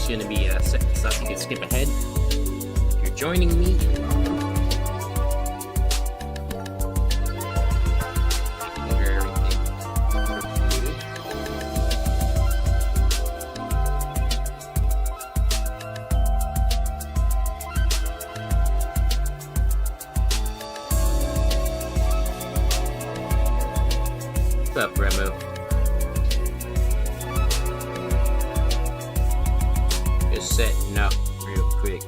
going to be setting this up. You can skip ahead. If you're joining me, what's up, Remo? Just setting up real quick.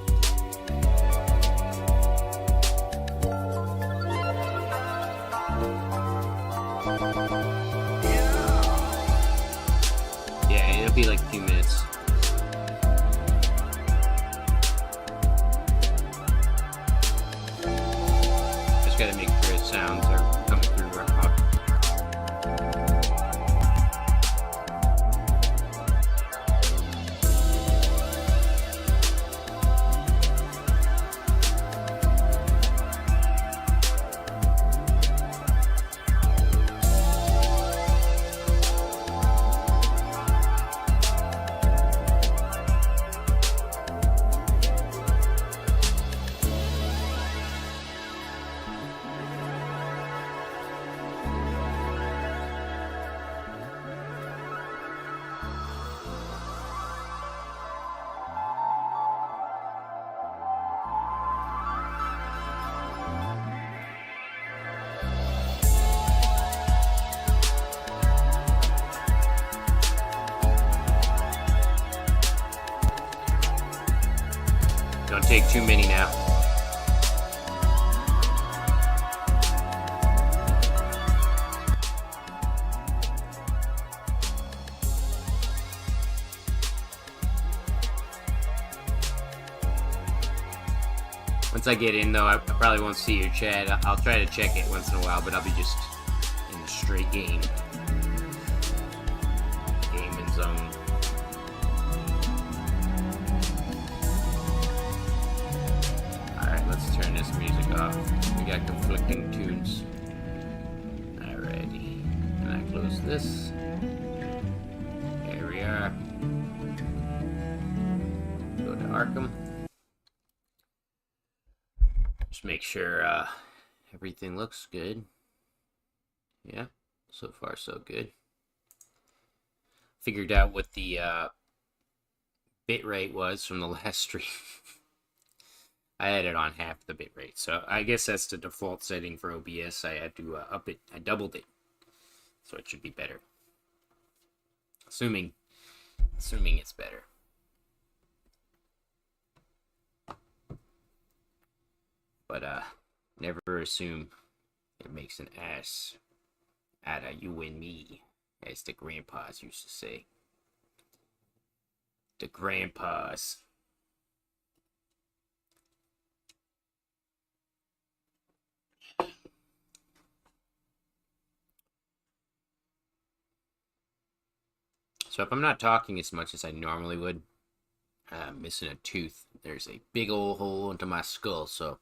Yeah, it'll be like a few minutes. Just gotta make sure the sounds are coming through right. Don't take too many now. Once I get in though, I probably won't see your chat. I'll try to check it once in a while, but I'll be just in the straight game. Game and zone. Let's turn this music off. We got conflicting tunes. Alrighty. And I close this. Here we are. Go to Arkham. Just make sure everything looks good. Yeah, so far so good. Figured out what the bitrate was from the last stream. I had it on half the bitrate, so I guess that's the default setting for OBS. I had to up it. I doubled it, so it should be better. Assuming it's better. But never assume it makes an ass out of you and me, as the grandpas used to say. The grandpas. So if I'm not talking as much as I normally would, I'm missing a tooth. There's a big old hole into my skull, so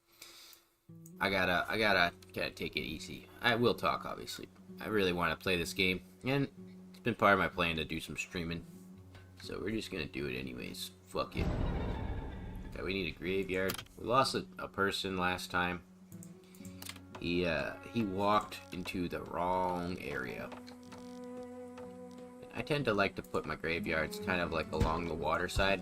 I gotta take it easy. I will talk, obviously. I really want to play this game, and it's been part of my plan to do some streaming. So we're just gonna do it anyways. Fuck it. Okay, we need a graveyard. We lost a person last time. He walked into the wrong area. I tend to like to put my graveyards kind of like along the water side.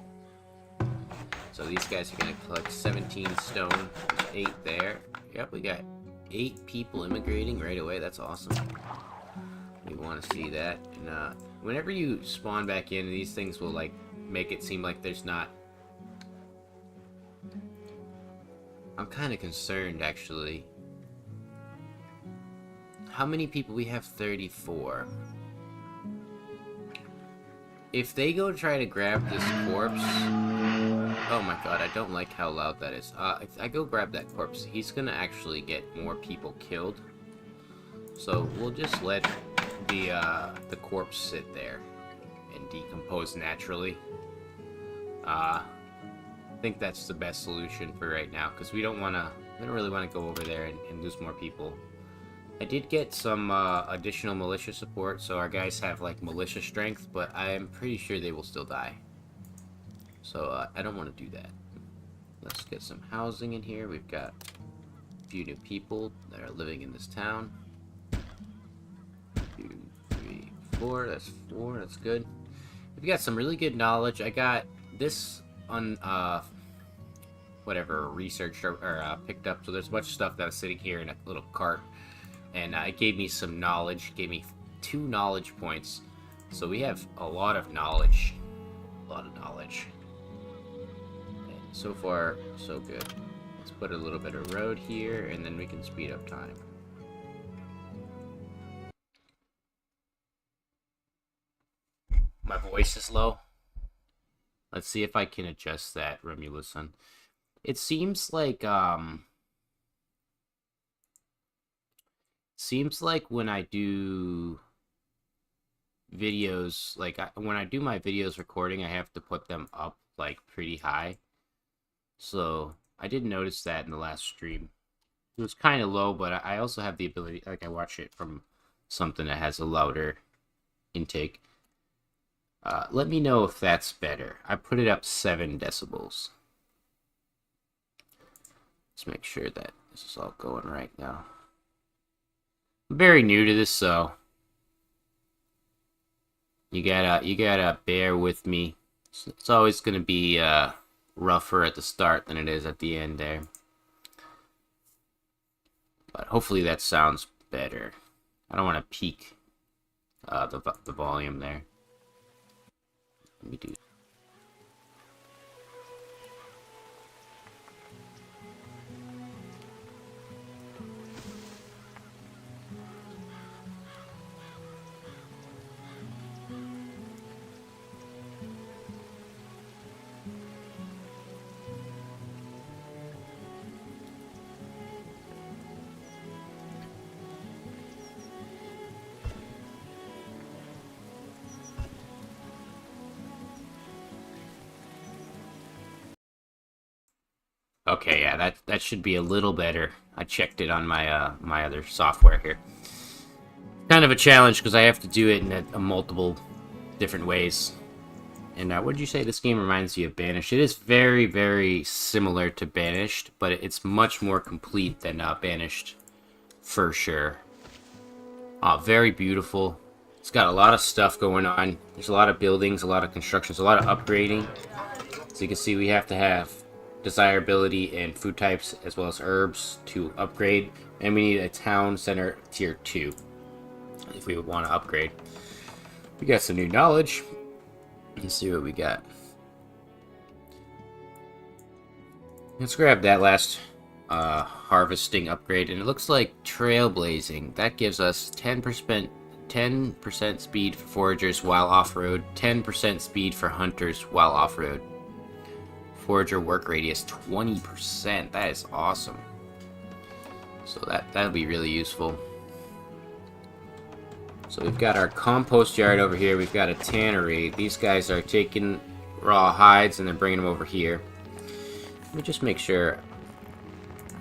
So these guys are going to collect 17 stone. 8 there. Yep, we got 8 people immigrating right away. That's awesome. We want to see that. And whenever you spawn back in, these things will like make it seem like there's not... I'm kind of concerned actually. How many people? We have 34. If they go try to grab this corpse... Oh my god, I don't like how loud that is. If I go grab that corpse, he's gonna actually get more people killed. So we'll just let the corpse sit there and decompose naturally. I think that's the best solution for right now, because we don't really want to go over there and lose more people. I did get some additional militia support, so our guys have like militia strength, but I am pretty sure they will still die. So I don't want to do that. Let's get some housing in here. We've got a few new people that are living in this town. 2, 3, 4. That's 4. That's good. We've got some really good knowledge. I got this on whatever researched or picked up. So there's a bunch of stuff that was sitting here in a little cart, and it gave me some knowledge. Gave me 2 knowledge points. So we have a lot of knowledge. A lot of knowledge. And so far, so good. Let's put a little bit of road here, and then we can speed up time. My voice is low. Let's see if I can adjust that, Romulan. It seems like when I do videos, like when I do my videos recording, I have to put them up like pretty high. So I did notice that in the last stream. It was kind of low, but I also have the ability, like I watch it from something that has a louder intake. Let me know if that's better. I put it up 7 decibels. Let's make sure that this is all going right now. I'm very new to this, so you gotta bear with me. It's always gonna be rougher at the start than it is at the end there. But hopefully that sounds better. I don't want to peak the volume there. Let me do. Okay, yeah, that should be a little better. I checked it on my my other software here. Kind of a challenge because I have to do it in a multiple different ways. And what did you say this game reminds you of Banished? It is very, very similar to Banished, but it's much more complete than Banished, for sure. Very beautiful. It's got a lot of stuff going on. There's a lot of buildings, a lot of constructions, a lot of upgrading. So you can see we have to have desirability and food types as well as herbs to upgrade, and we need a town center tier 2 if we would want to upgrade. We got some new knowledge. Let's see what we got. Let's grab that last harvesting upgrade, and it looks like trailblazing. That gives us 10% speed for foragers while off-road, 10% speed for hunters while off-road. Forager work radius 20%. That is awesome. So that'll be really useful. So we've got our compost yard over here. We've got a tannery. These guys are taking raw hides and then bringing them over here. Let me just make sure.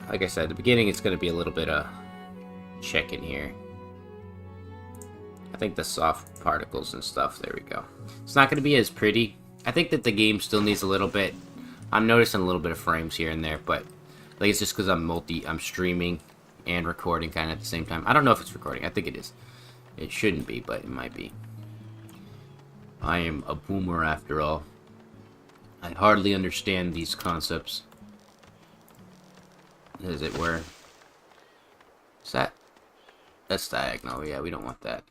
Like I said, at the beginning it's going to be a little bit of check in here. I think the soft particles and stuff. There we go. It's not going to be as pretty. I think that the game still needs a little bit. I'm noticing a little bit of frames here and there, but like it's just because I'm streaming and recording kind of at the same time. I don't know if it's recording. I think it is. It shouldn't be, but it might be. I am a boomer after all. I hardly understand these concepts, as it were. Is that? That's diagonal. Yeah, we don't want that.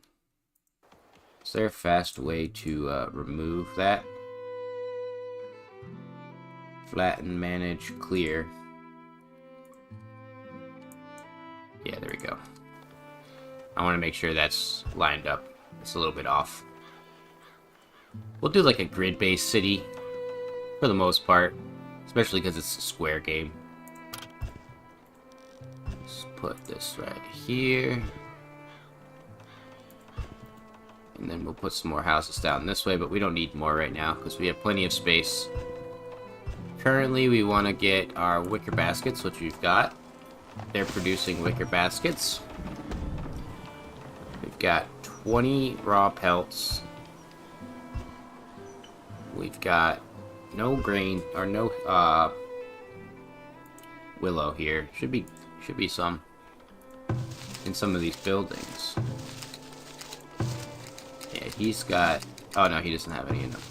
Is there a fast way to remove that? Flatten, manage, clear. Yeah, there we go. I want to make sure that's lined up. It's a little bit off. We'll do like a grid-based city for the most part, especially because it's a square game. Let's put this right here. And then we'll put some more houses down this way, but we don't need more right now because we have plenty of space. Currently, we want to get our wicker baskets, which we've got. They're producing wicker baskets. We've got 20 raw pelts. We've got no grain or no willow here. Should be some in some of these buildings. Yeah, he's got. Oh no, he doesn't have any in them.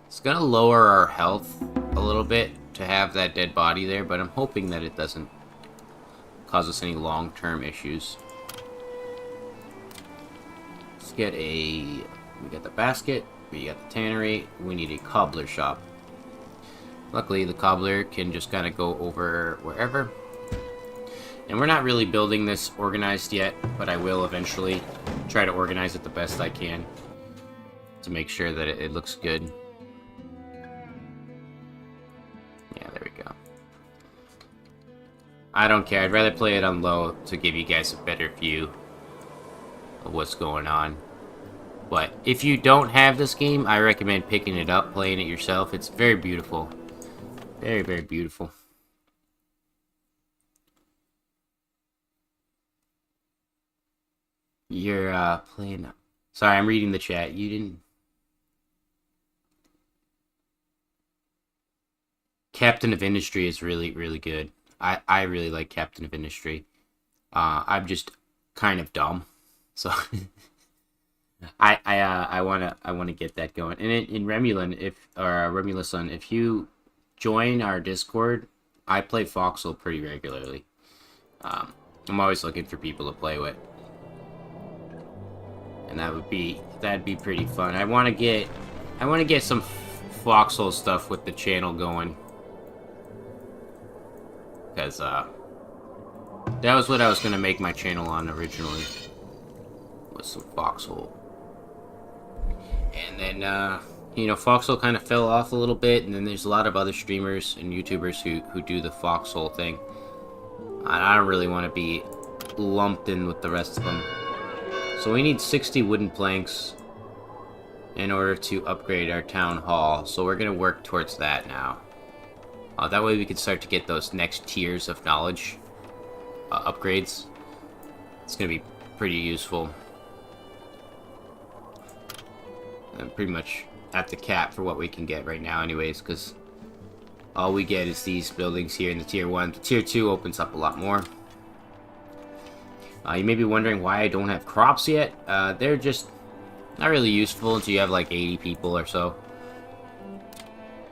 It's gonna lower our health a little bit to have that dead body there, but I'm hoping that it doesn't cause us any long-term issues. Let's get a... We got the basket, we got the tannery, we need a cobbler shop. Luckily, the cobbler can just kind of go over wherever. And we're not really building this organized yet, but I will eventually try to organize it the best I can to make sure that it looks good. Yeah, there we go. I don't care. I'd rather play it on low to give you guys a better view of what's going on. But if you don't have this game, I recommend picking it up, playing it yourself. It's very beautiful. Very, very beautiful. You're playing... Sorry, I'm reading the chat. You didn't... Captain of Industry is really, really good. I really like Captain of Industry. I'm just kind of dumb, so I wanna get that going. And in Remulon, Remulon, if you join our Discord, I play Foxhole pretty regularly. I'm always looking for people to play with, and that'd be pretty fun. I want to get some Foxhole stuff with the channel going. Because, that was what I was going to make my channel on originally. Was some Foxhole. And then, you know, Foxhole kind of fell off a little bit. And then there's a lot of other streamers and YouTubers who do the Foxhole thing. And I don't really want to be lumped in with the rest of them. So we need 60 wooden planks in order to upgrade our town hall. So we're going to work towards that now. That way we can start to get those next tiers of knowledge upgrades. It's going to be pretty useful. And pretty much at the cap for what we can get right now anyways, because all we get is these buildings here in the tier 1. The tier 2 opens up a lot more. You may be wondering why I don't have crops yet. They're just not really useful until you have like 80 people or so.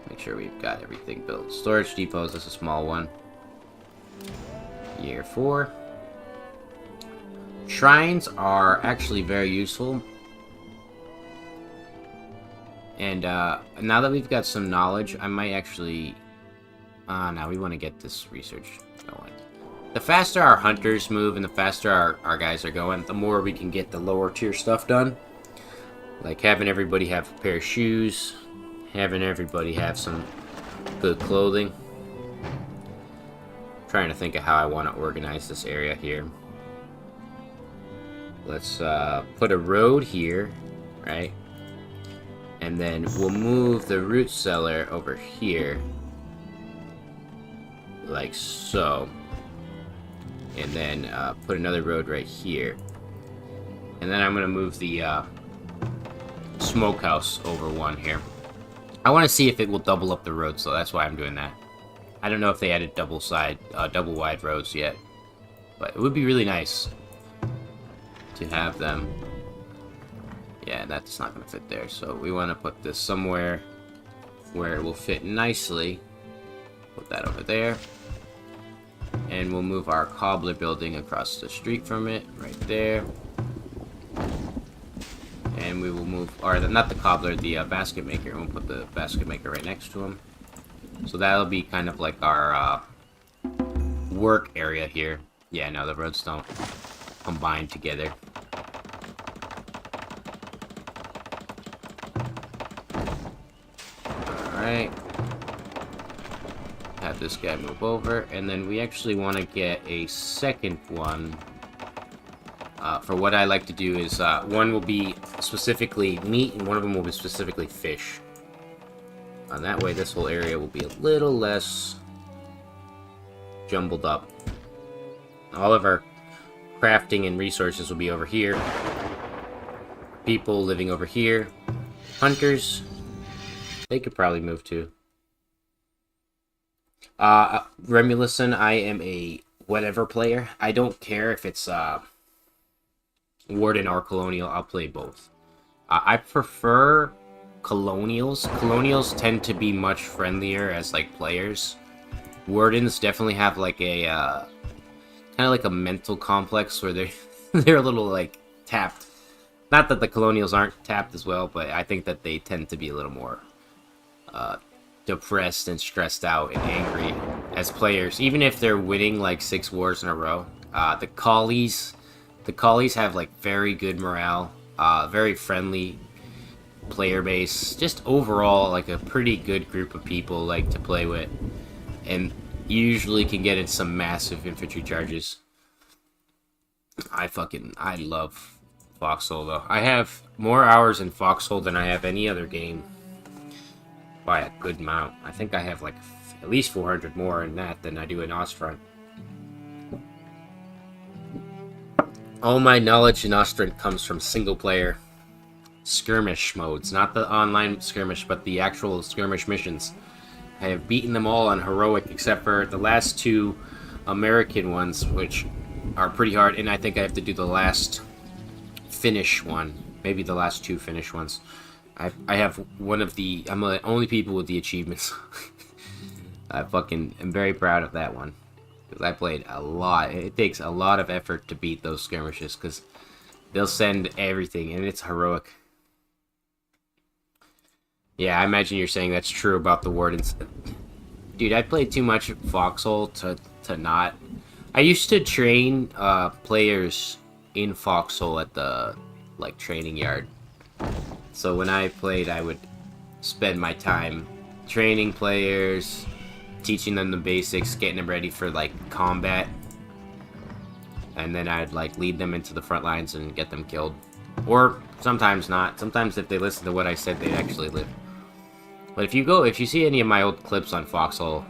Make sure we've got everything built. Storage depots, that's a small one. Year 4. Shrines are actually very useful. And now that we've got some knowledge, I might actually... now we want to get this research going. The faster our hunters move and the faster our guys are going, the more we can get the lower tier stuff done. Like having everybody have a pair of shoes, having everybody have some good clothing. I'm trying to think of how I want to organize this area here. Let's put a road here, right? And then we'll move the root cellar over here. Like so. And then put another road right here. And then I'm going to move the smokehouse over one here. I want to see if it will double up the roads, so that's why I'm doing that. I don't know if they added double wide roads yet. But it would be really nice to have them. Yeah, that's not going to fit there. So we want to put this somewhere where it will fit nicely. Put that over there. And we'll move our cobbler building across the street from it, right there. And we will move, or not the cobbler, the basket maker. We'll put the basket maker right next to him. So that'll be kind of like our work area here. Yeah, no, the roads don't combine together. Alright. Have this guy move over, and then we actually want to get a second one. For what I like to do is, one will be specifically meat, and one of them will be specifically fish. And that way this whole area will be a little less jumbled up. All of our crafting and resources will be over here. People living over here. Hunters, they could probably move too. Remulison, I am a whatever player. I don't care if it's Warden or Colonial. I'll play both. I prefer Colonials. Colonials tend to be much friendlier as like players. Wardens definitely have like a kind of like a mental complex where they're a little like tapped. Not that the Colonials aren't tapped as well, but I think that they tend to be a little more depressed and stressed out and angry as players, even if they're winning like 6 wars in a row. The Collies have like very good morale, very friendly player base, just overall like a pretty good group of people like to play with, and usually can get in some massive infantry charges. I love Foxhole though. I have more hours in Foxhole than I have any other game by a good amount. I think I have like at least 400 more in that than I do in Ostfront. All my knowledge in Ostfront comes from single player skirmish modes, not the online skirmish, but the actual skirmish missions. I have beaten them all on heroic except for the last 2 American ones, which are pretty hard, and I think I have to do the last Finnish one, maybe the last 2 Finnish ones. I have one of the, I'm the only people with the achievements. I fucking am very proud of that one, because I played a lot. It takes a lot of effort to beat those skirmishes, because they'll send everything, and it's heroic. Yeah, I imagine you're saying that's true about the Wardens. Dude, I played too much Foxhole to not. I used to train players in Foxhole at the like training yard. So when I played, I would spend my time training players, teaching them the basics, getting them ready for like combat, and then I'd like lead them into the front lines and get them killed. Or sometimes not. Sometimes if they listen to what I said, they'd actually live. But if you see any of my old clips on Foxhole,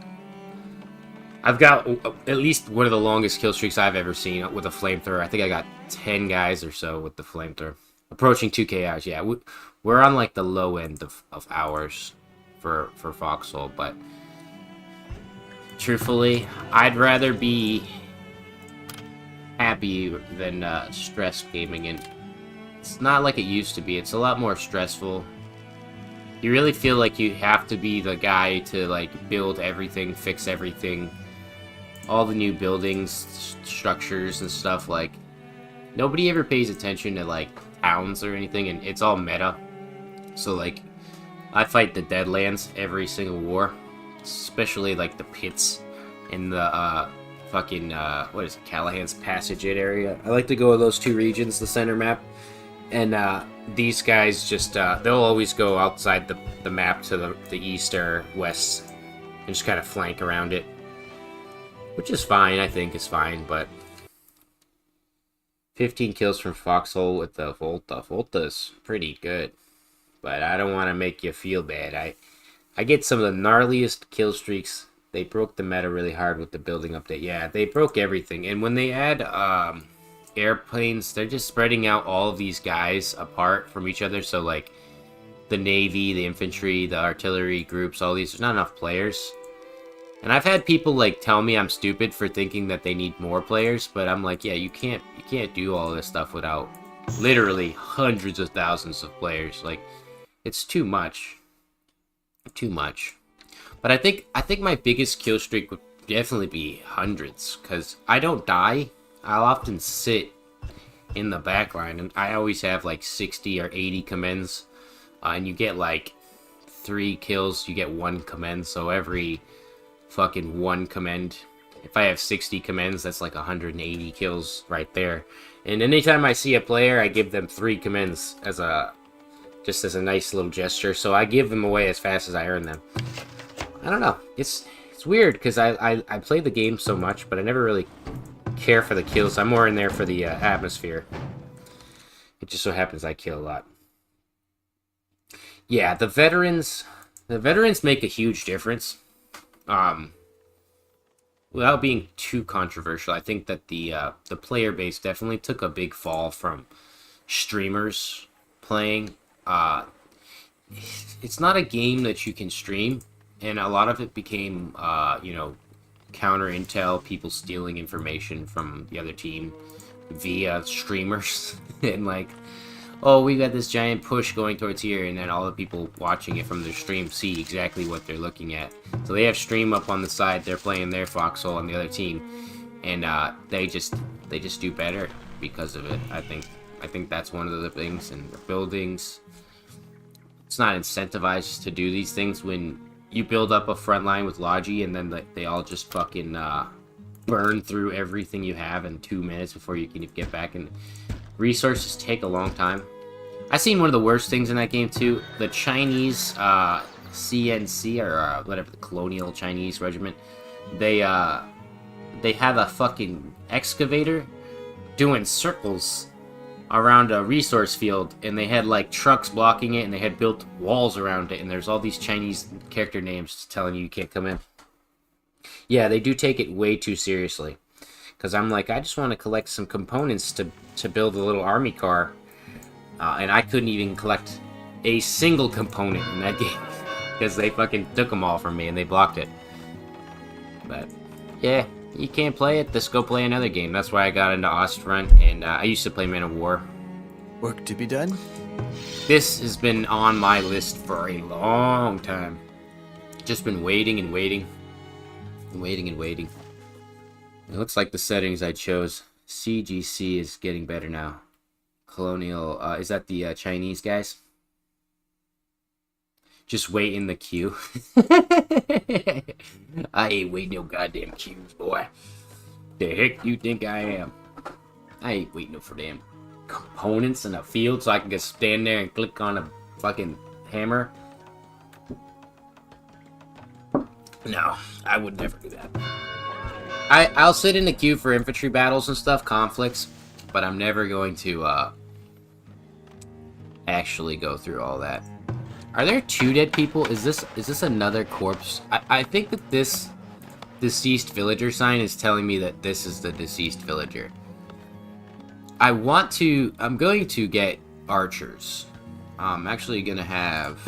I've got at least one of the longest kill streaks I've ever seen with a flamethrower. I think I got 10 guys or so with the flamethrower. Approaching 2k hours, yeah. We're on like the low end of hours for Foxhole, but truthfully, I'd rather be happy than stressed gaming, and it's not like it used to be. It's a lot more stressful. You really feel like you have to be the guy to like build everything, fix everything, all the new buildings, structures and stuff. Like nobody ever pays attention to like towns or anything, and it's all meta. So like I fight the Deadlands every single war, especially like the pits in the fucking what is it, Callahan's Passage area. I like to go to those 2 regions, the center map, and these guys just they'll always go outside the map to the east or west and just kind of flank around it, which is fine. I think it's fine, but 15 kills from Foxhole with the Volta. Volta's pretty good, but I don't want to make you feel bad. I get some of the gnarliest kill streaks. They broke the meta really hard with the building update. Yeah, they broke everything. And when they add airplanes, they're just spreading out all of these guys apart from each other. So like the Navy, the infantry, the artillery groups, all these, there's not enough players. And I've had people like tell me I'm stupid for thinking that they need more players, but I'm like, yeah, you can't do all this stuff without literally hundreds of thousands of players. Like, it's too much. Too much. But I think my biggest kill streak would definitely be hundreds, because I don't die. I'll often sit in the back line, and I always have like 60 or 80 commends, and you get like 3 kills, you get 1 commend, so every fucking 1 commend, if I have 60 commends, that's like 180 kills right there. And anytime I see a player, I give them 3 commends as a nice little gesture, so I give them away as fast as I earn them. I don't know, it's weird, because I play the game so much, but I never really care for the kills. I'm more in there for the atmosphere. It just so happens I kill a lot. Yeah, the veterans make a huge difference. without being too controversial, I think that the player base definitely took a big fall from streamers playing. It's not a game that you can stream, and a lot of it became, counter intel, people stealing information from the other team via streamers, and like, oh, we got this giant push going towards here, and then all the people watching it from their stream see exactly what they're looking at. So they have stream up on the side, they're playing their foxhole on the other team, and they just do better because of it. I think that's one of the things. And the buildings, it's not incentivized to do these things when you build up a front line with Logi, and then they all just fucking burn through everything you have in 2 minutes before you can get back, and resources take a long time. I seen one of the worst things in that game too. The Chinese CNC, or whatever, the Colonial Chinese Regiment, they have a fucking excavator doing circles around a resource field, and they had like trucks blocking it, and they had built walls around it, and there's all these Chinese character names telling you can't come in. Yeah, they do take it way too seriously. Because I'm like, I just want to collect some components to build a little army car. And I couldn't even collect a single component in that game. Because they fucking took them all from me and they blocked it. But, yeah, you can't play it, just go play another game. That's why I got into Ostfront, and I used to play Man of War. Work to be done? This has been on my list for a long time. Just been waiting and waiting. And waiting and waiting. It looks like the settings I chose. CGC is getting better now. Colonial, is that the Chinese guys? Just wait in the queue. I ain't waiting no goddamn queues, boy. The heck you think I am? I ain't waiting for them components in a field so I can just stand there and click on a fucking hammer. No, I would never do that. I'll sit in the queue for infantry battles and stuff, conflicts, but I'm never going to actually go through all that. Are there 2 dead people? Is this another corpse? I think that this deceased villager sign is telling me that this is the deceased villager. I'm going to get archers. I'm actually gonna have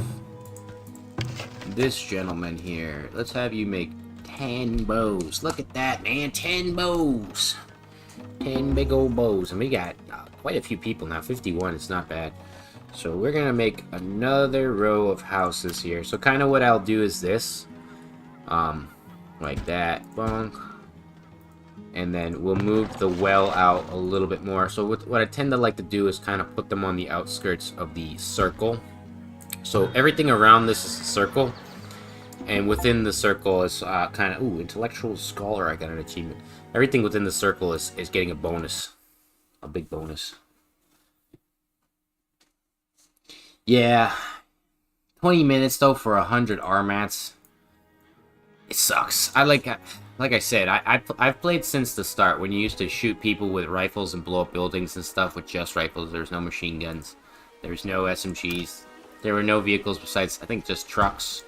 this gentleman here. Let's have you make 10 bows. Look at that, man. 10 bows. 10 big old bows. And we got quite a few people now. 51. It's not bad. So we're going to make another row of houses here. So kind of what I'll do is this. Like that. Bonk. And then we'll move the well out a little bit more. So what I tend to like to do is kind of put them on the outskirts of the circle. So everything around this is a circle. And within the circle is kind of... Ooh, intellectual scholar, I got an achievement. Everything within the circle is getting a bonus. A big bonus. Yeah. 20 minutes, though, for 100 RMATs. It sucks. Like I said, I've played since the start, when you used to shoot people with rifles and blow up buildings and stuff with just rifles. There's no machine guns. There's no SMGs. There were no vehicles besides, I think, just trucks.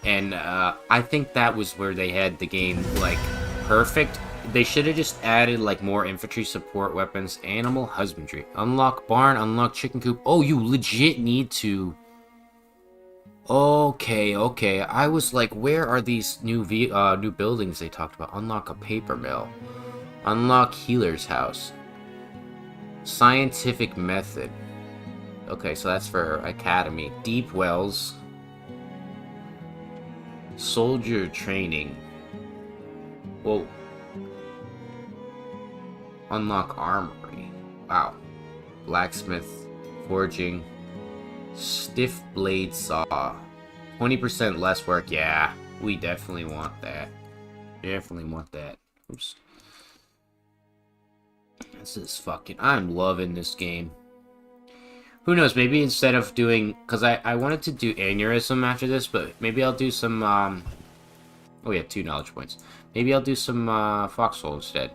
And I think that was where they had the game, like, perfect. They should have just added, like, more infantry support weapons. Animal husbandry. Unlock barn, unlock chicken coop. Oh, you legit need to... Okay. I was like, where are these new buildings they talked about? Unlock a paper mill. Unlock healer's house. Scientific method. Okay, so that's for academy. Deep wells. Soldier training. Whoa. Unlock armory. Wow. Blacksmith. Forging. Stiff blade saw. 20% less work. Yeah, we definitely want that. Definitely want that. Oops. This is fucking... I'm loving this game. Who knows, maybe instead of doing... Because I wanted to do aneurysm after this, but maybe I'll do some... Oh, yeah, 2 knowledge points. Maybe I'll do some foxhole instead.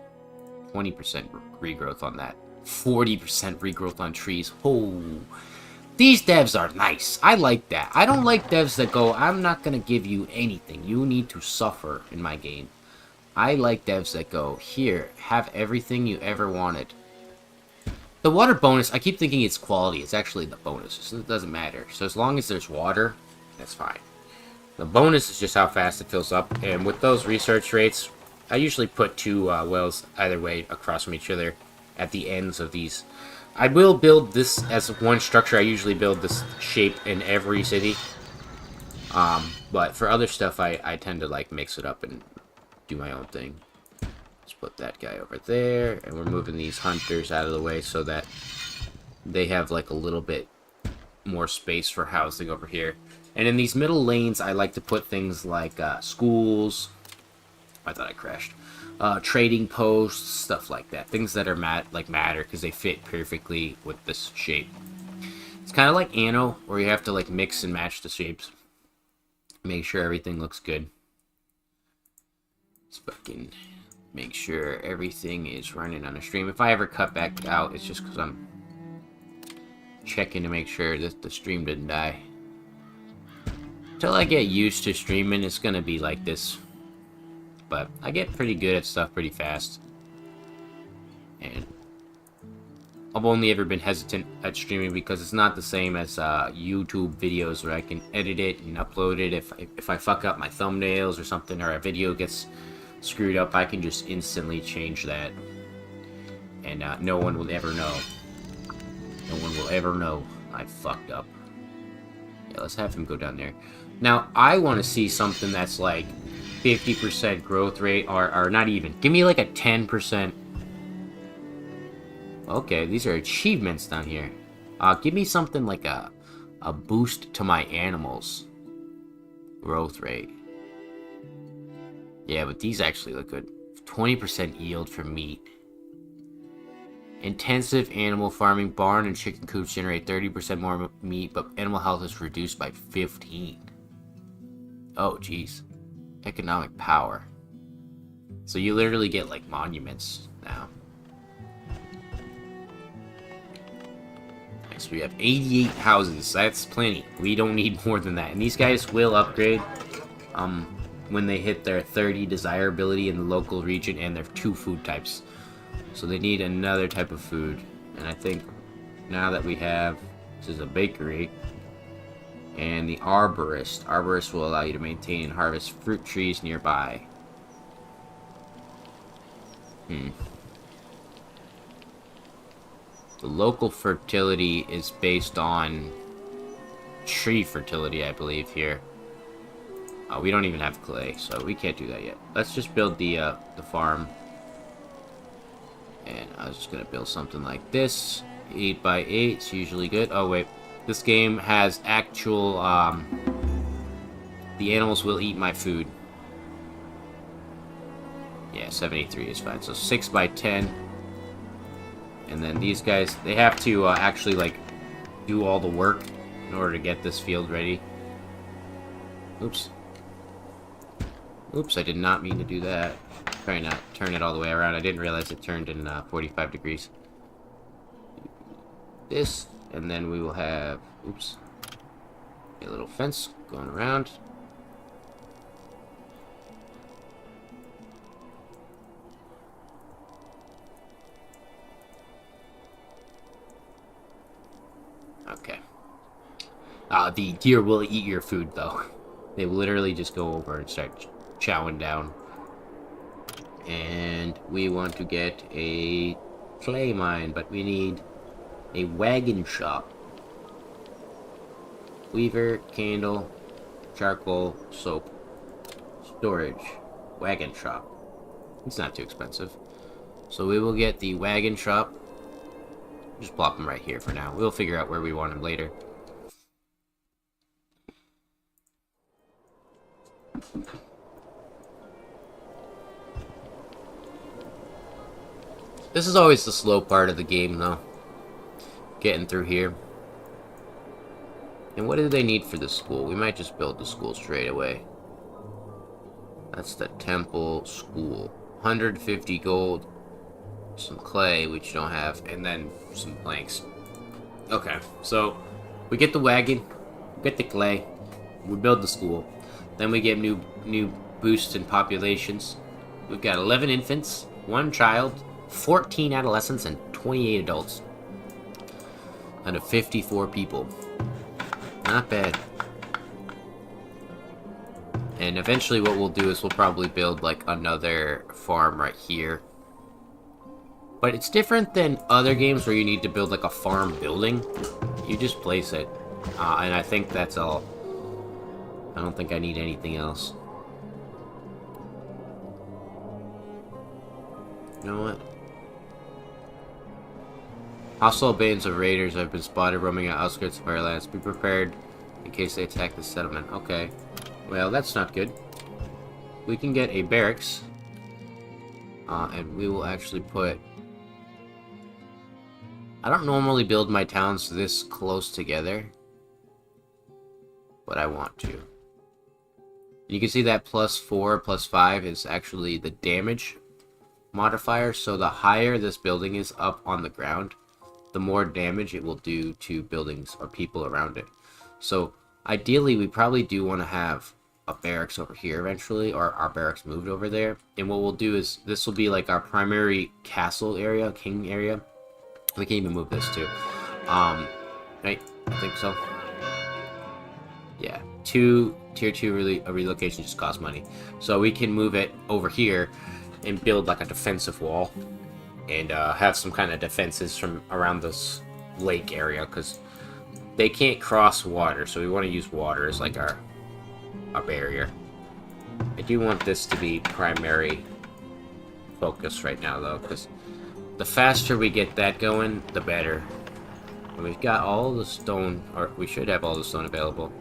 20% regrowth on that. 40% regrowth on trees. Oh, these devs are nice. I like that. I don't like devs that go, I'm not going to give you anything. You need to suffer in my game. I like devs that go, here, have everything you ever wanted. The water bonus, I keep thinking it's quality. It's actually the bonus. So it doesn't matter. So as long as there's water, that's fine. The bonus is just how fast it fills up. And with those research rates, I usually put two wells either way across from each other at the ends of these. I will build this as one structure. I usually build this shape in every city. But for other stuff, I tend to like mix it up and do my own thing. Let's put that guy over there, and we're moving these hunters out of the way so that they have like a little bit more space for housing over here. And in these middle lanes, I like to put things like schools. I thought I crashed. Trading posts, stuff like that. Things that are matter because they fit perfectly with this shape. It's kind of like Anno, where you have to like mix and match the shapes. Make sure everything looks good. Let's fucking make sure everything is running on a stream. If I ever cut back out, it's just because I'm checking to make sure that the stream didn't die. Until I get used to streaming, it's gonna be like this. But I get pretty good at stuff pretty fast. And I've only ever been hesitant at streaming because it's not the same as YouTube videos where I can edit it and upload it. If I fuck up my thumbnails or something, or a video gets screwed up, I can just instantly change that. And no one will ever know. No one will ever know I fucked up. Yeah, let's have him go down there. Now, I want to see something that's like 50% growth rate, or not even. Give me like a 10%. Okay, these are achievements down here. Give me something like a boost to my animals. Growth rate. Yeah, but these actually look good. 20% yield for meat. Intensive animal farming. Barn and chicken coops generate 30% more meat, but animal health is reduced by 15. Oh, jeez. Economic power. So you literally get, like, monuments now. Next, we have 88 houses. That's plenty. We don't need more than that. And these guys will upgrade when they hit their 30 desirability in the local region and their 2 food types. So they need another type of food. And I think now that we have, this is a bakery, and the arborist. Arborist will allow you to maintain and harvest fruit trees nearby. The local fertility is based on tree fertility, I believe, here. We don't even have clay, so we can't do that yet. Let's just build the farm. And I was just gonna build something like this. 8 by 8, it's usually good. Oh wait, this game has actual, the animals will eat my food. Yeah, 73 is fine. So 6 by 10. And then these guys, they have to actually like do all the work in order to get this field ready. Oops. Oops, I did not mean to do that. Try not turn it all the way around. I didn't realize it turned in 45 degrees. This, and then we will have, oops, a little fence going around. Okay. The deer will eat your food, though. They literally just go over and start chowing down. And we want to get a clay mine, but we need a wagon shop. Weaver, candle, charcoal, soap, storage, wagon shop. It's not too expensive. So we will get the wagon shop. Just plop them right here for now. We'll figure out where we want them later. This is always the slow part of the game, though. Getting through here. And what do they need for the school? We might just build the school straight away. That's the temple school. 150 gold. Some clay, which you don't have. And then some planks. Okay, so we get the wagon. We get the clay. We build the school. Then we get new boosts in populations. We've got 11 infants, 1 child, 14 adolescents, and 28 adults. Out of 54 people. Not bad. And eventually what we'll do is we'll probably build like another farm right here. But it's different than other games where you need to build like a farm building. You just place it. And I think that's all. I don't think I need anything else. You know what? Hostile bands of raiders have been spotted roaming the outskirts of our lands. Be prepared in case they attack the settlement. Okay. Well, that's not good. We can get a barracks. And we will actually put... I don't normally build my towns this close together. But I want to. You can see that +4, +5 is actually the damage modifier. So the higher this building is up on the ground, the more damage it will do to buildings or people around it. So ideally we probably do want to have a barracks over here eventually, or our barracks moved over there. And what we'll do is this will be like our primary castle area, king area. We can even move this too. Right? I think so. Yeah. Tier 2 relocation just costs money. So we can move it over here and build like a defensive wall. And have some kind of defenses from around this lake area, because they can't cross water, so we want to use water as like our barrier. I do want this to be primary focus right now though, because the faster we get that going, the better. And we've got all the stone, or we should have all the stone available.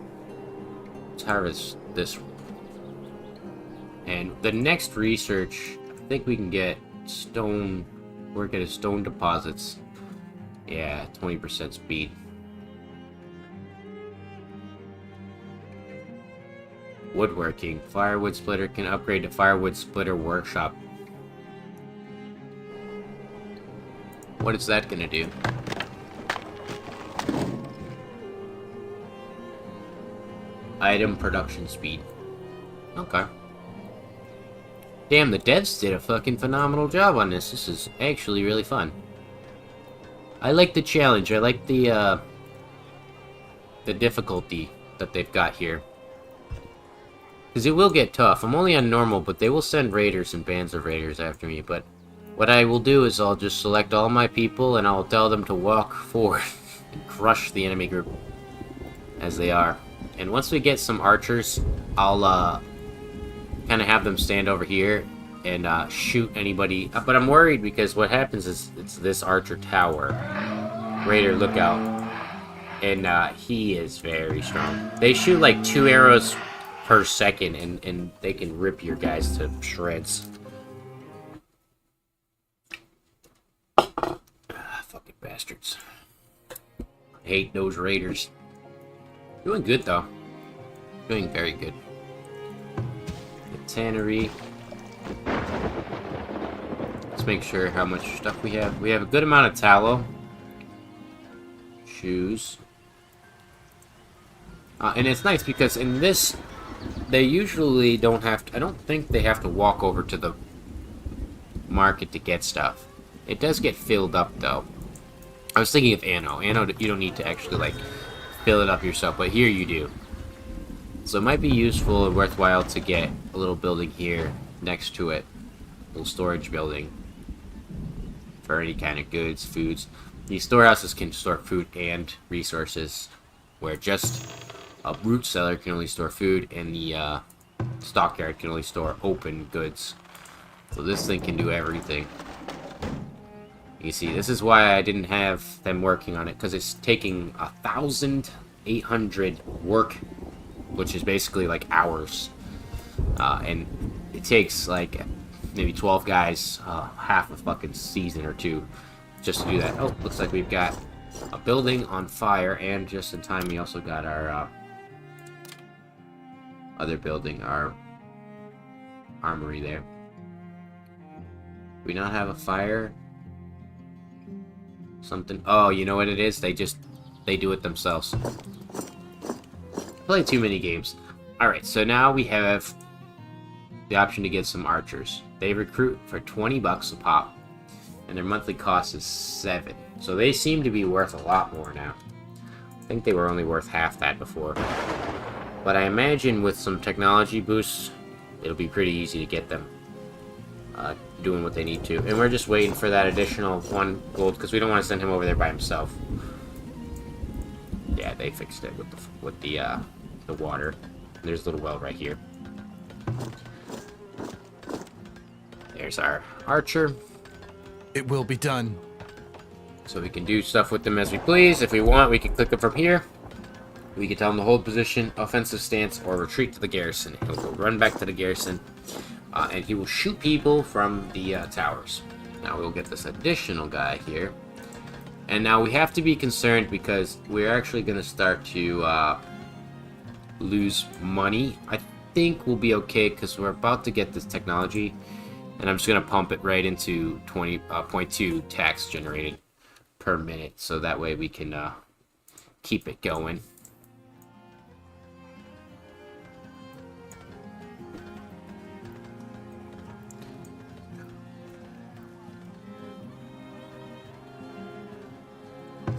Let's harvest this. And the next research, I think we can get stone. Work at stone deposits. Yeah, 20% speed. Woodworking. Firewood splitter can upgrade to firewood splitter workshop. What is that gonna do? Item production speed. Okay. Damn, the devs did a fucking phenomenal job on this. This is actually really fun. I like the challenge. I like the difficulty that they've got here. Because it will get tough. I'm only on normal, but they will send raiders and bands of raiders after me. But what I will do is I'll just select all my people and I'll tell them to walk forward and crush the enemy group as they are. And once we get some archers, I'll kind of have them stand over here and shoot anybody. But I'm worried because what happens is it's this archer tower. Raider, look out. And he is very strong. They shoot like 2 arrows per second, and they can rip your guys to shreds. Fucking bastards. I hate those raiders. Doing good though. Doing very good. The tannery. Let's make sure how much stuff we have. We have a good amount of tallow. Shoes. And it's nice because in this, they usually don't have to, I don't think they have to walk over to the market to get stuff. It does get filled up though. I was thinking of Anno. Anno, you don't need to actually like fill it up yourself, but here you do. So it might be useful and worthwhile to get a little building here next to it. A little storage building for any kind of goods, foods. These storehouses can store food and resources, where just a root cellar can only store food and the stockyard can only store open goods. So this thing can do everything. You see, this is why I didn't have them working on it, because it's taking 1,800 work, which is basically like hours, and it takes like maybe 12 guys half a fucking season or two just to do that. Oh, looks like we've got a building on fire, and just in time we also got our other building, our armory there. Do we not have a fire? Something. Oh, you know what it is? They do it themselves. Play too many games. Alright, so now we have the option to get some archers. They recruit for 20 bucks a pop, and their monthly cost is 7. So they seem to be worth a lot more now. I think they were only worth half that before. But I imagine with some technology boosts, it'll be pretty easy to get them doing what they need to. And we're just waiting for that additional 1 gold, because we don't want to send him over there by himself. Yeah, they fixed it with the water. There's a little well right here. There's our archer. It will be done. So we can do stuff with them as we please. If we want, we can click them from here. We can tell him to hold position, offensive stance, or retreat to the garrison. He'll go run back to the garrison, and he will shoot people from the towers. Now we'll get this additional guy here. And now we have to be concerned because we're actually going to start to lose money. I think we'll be okay because we're about to get this technology. And I'm just going to pump it right into 20.2 tax generated per minute. So that way we can keep it going.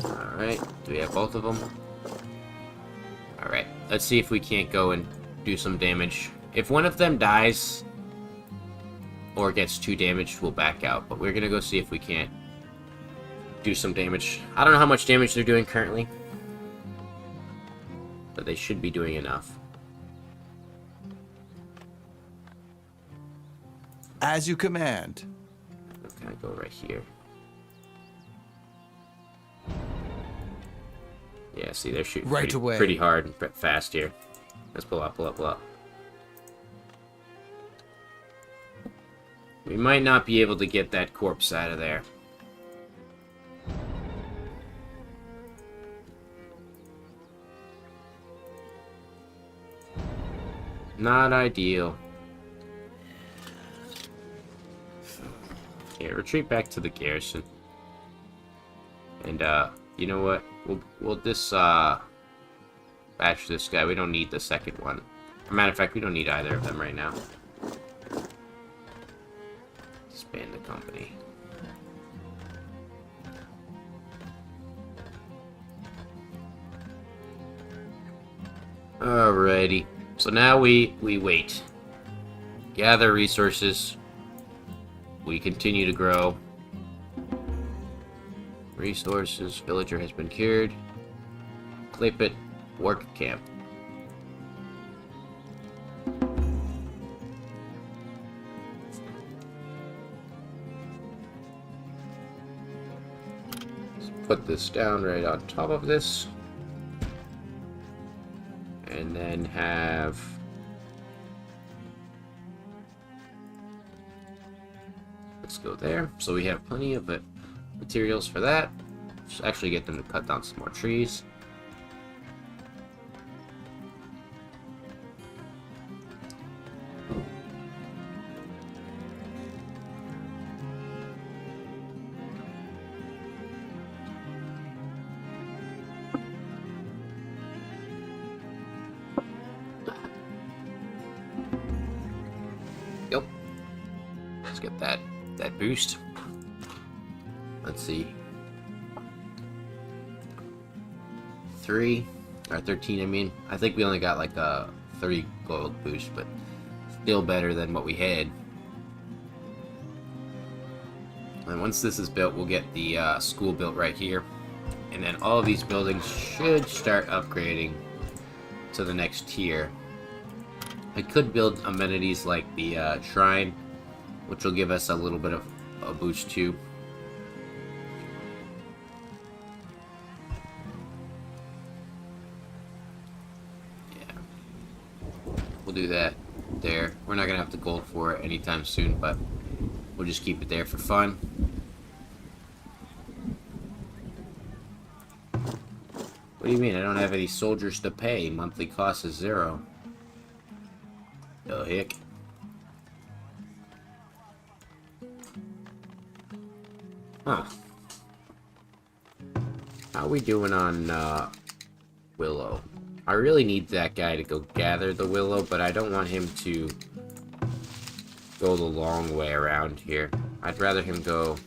Alright, do we have both of them? Alright, let's see if we can't go and do some damage. If one of them dies or gets 2 damaged, we'll back out. But we're gonna go see if we can't do some damage. I don't know how much damage they're doing currently, but they should be doing enough. As you command. I'm gonna go right here. Yeah, see, they're shooting Right away. pretty hard and fast here. Let's pull up, pull up, pull up. We might not be able to get that corpse out of there. Not ideal. Yeah, retreat back to the garrison. And, you know what? We'll just, batch this guy. We don't need the second one. As a matter of fact, we don't need either of them right now. Expand the company. Alrighty. So now we wait. Gather resources. We continue to grow. Resources. Villager has been cured. Clip it. Work camp. Let's put this down right on top of this. And then have... Let's go there. So we have plenty of materials for that. Just actually get them to cut down some more trees. Yep. Let's get that boost. Let's see. 3 or 13, I mean. I think we only got like a 30 gold boost, but still better than what we had. And once this is built, we'll get the school built right here. And then all of these buildings should start upgrading to the next tier. I could build amenities like the shrine, which will give us a little bit of a boost too. Yeah, we'll do that there. We're not gonna have the gold for it anytime soon, but we'll just keep it there for fun. What do you mean? I don't have any soldiers to pay. Monthly cost is 0. The heck? Huh. How are we doing on willow? I really need that guy to go gather the willow, but I don't want him to go the long way around here. I'd rather him go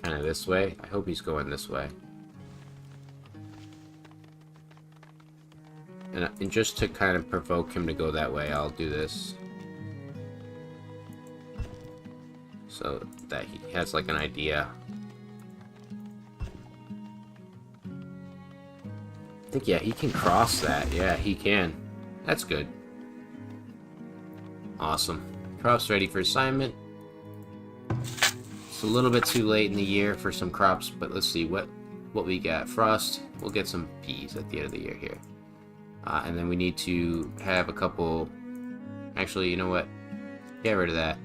kind of this way. I hope he's going this way. And just to kind of provoke him to go that way, I'll do this. So that he has like an idea. I think, yeah, he can cross that. Yeah, he can. That's good. Awesome. Crops ready for assignment. It's a little bit too late in the year for some crops, but let's see what we got. Frost. We'll get some peas at the end of the year here. And then we need to have a couple... Actually, you know what? Get rid of that.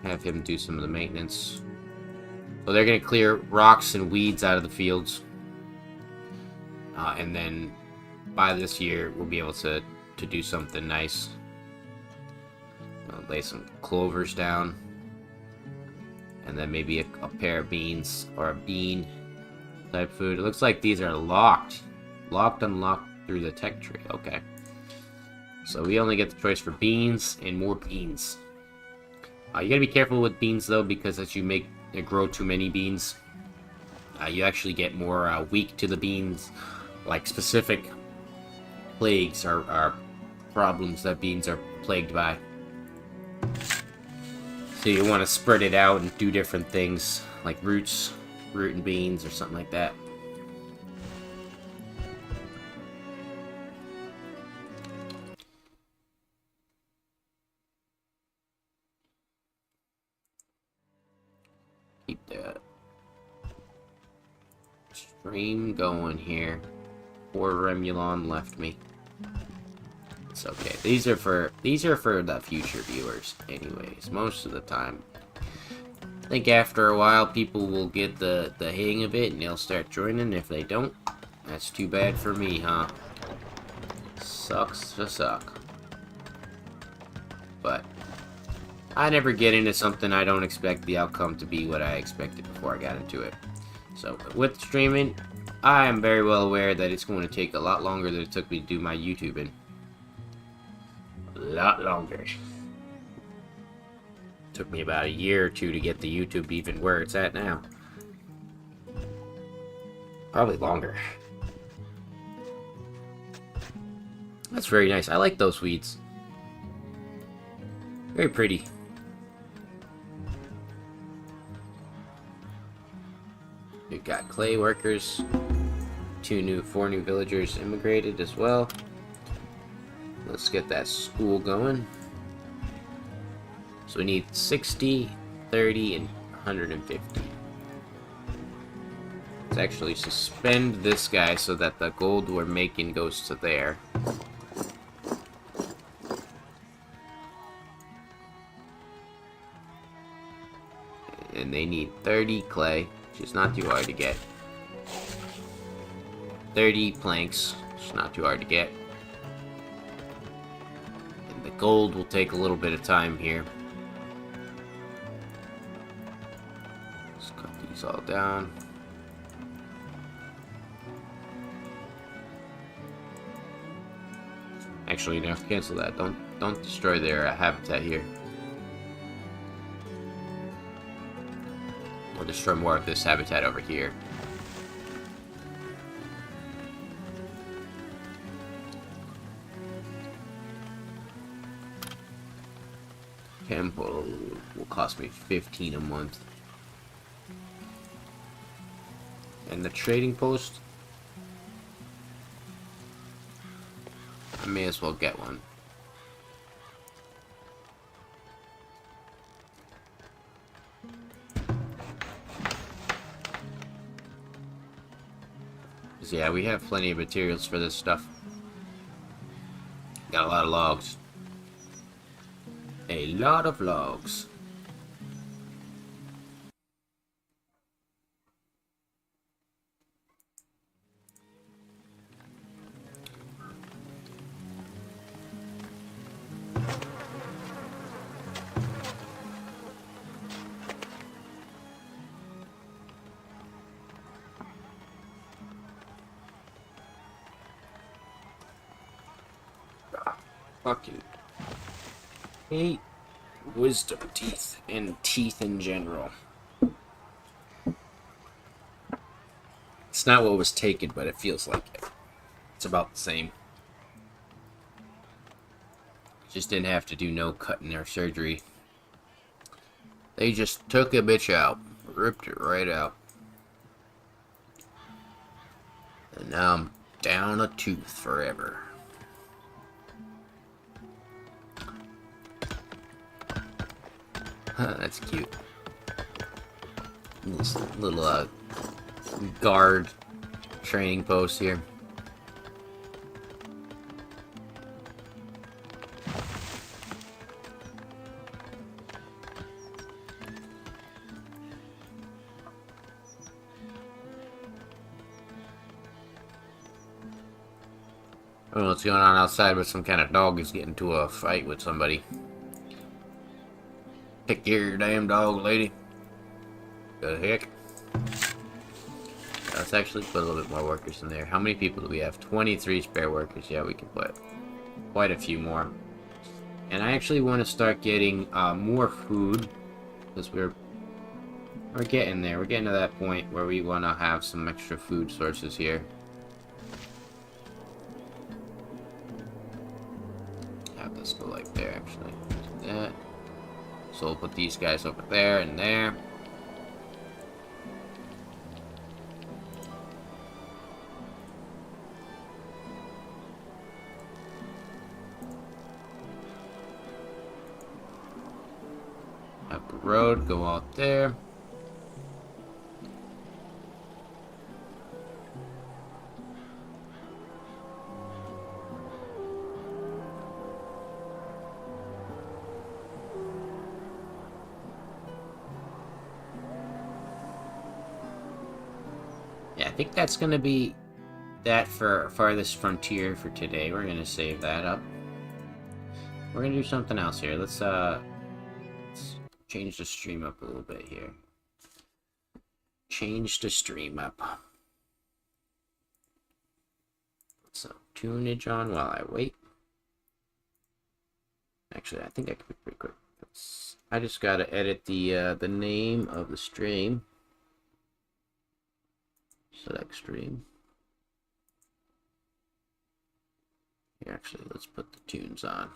Have him do some of the maintenance. So they're going to clear rocks and weeds out of the fields. And then by this year, we'll be able to do something nice. Lay some clovers down. And then maybe a pair of beans or a bean type food. It looks like these are locked. Locked, unlocked through the tech tree. Okay. So we only get the choice for beans and more beans. You gotta be careful with beans though, because as you grow too many beans, you actually get more weak to the beans. Like specific plagues are problems that beans are plagued by. So you want to spread it out and do different things, like root and beans or something like that. Keep the stream going here. Poor Remulon left me. It's okay. These are for the future viewers, anyways. Most of the time, I think after a while, people will get the hang of it and they'll start joining. If they don't, that's too bad for me, huh? Sucks to suck. But I never get into something I don't expect the outcome to be what I expected before I got into it. So with streaming, I am very well aware that it's going to take a lot longer than it took me to do my YouTubing. A lot longer. Took me about a year or two to get the YouTube even where it's at now. Probably longer. That's very nice. I like those weeds. Very pretty. We've got clay workers. 4 new villagers immigrated as well. Let's get that school going. So we need 60, 30, and 150. Let's actually suspend this guy so that the gold we're making goes to there. And they need 30 clay, which is not too hard to get. 30 planks, which is not too hard to get. And the gold will take a little bit of time here. Let's cut these all down. Actually, no, cancel that. Don't destroy their habitat here. We'll destroy more of this habitat over here. Temple will cost me 15 a month. And the trading post, I may as well get one. Yeah, we have plenty of materials for this stuff. Got a lot of logs. A lot of logs. Fucking hate wisdom teeth and teeth in general. It's not what was taken, but it feels like it. It's about the same. Just didn't have to do no cutting or surgery. They just took a bitch out. Ripped it right out. And now I'm down a tooth forever. That's cute. This little guard training post here. I don't know what's going on outside, but some kind of dog is getting into a fight with somebody. Take care of your damn dog, lady. The heck? Let's actually put a little bit more workers in there. How many people do we have? 23 spare workers. Yeah, we can put quite a few more. And I actually want to start getting more food, because we're getting there. We're getting to that point where we want to have some extra food sources here. Have this go like there, actually. Do that. So we'll put these guys over there and there. Have the road go out there. Yeah, I think that's going to be that for Farthest Frontier for today. We're going to save that up. We're going to do something else here. Let's change the stream up a little bit here. Change the stream up. Put some tunage on while I wait. Actually, I think I can be pretty quick. I just got to edit the name of the stream. Select stream. Here, actually, let's put the tunes on.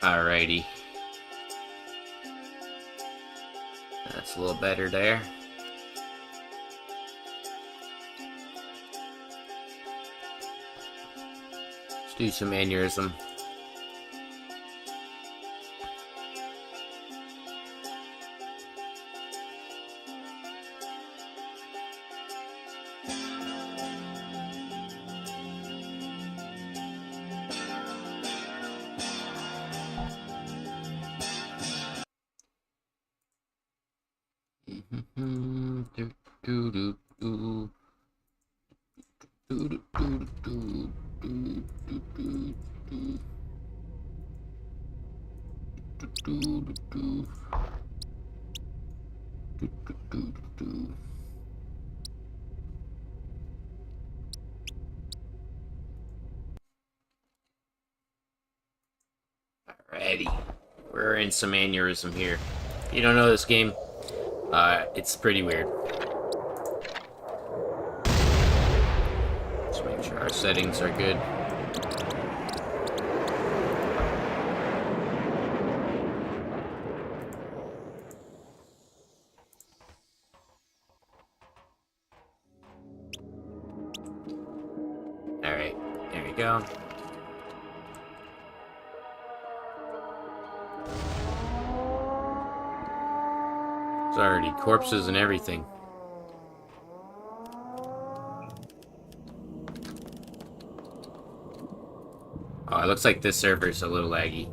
Alrighty. That's a little better there. Let's do some aneurysm. Alrighty. We're in some aneurysm here. If you don't know this game, it's pretty weird. Let's make sure our settings are good. Alright, there we go. There's already corpses and everything. Oh, it looks like this server's a little laggy.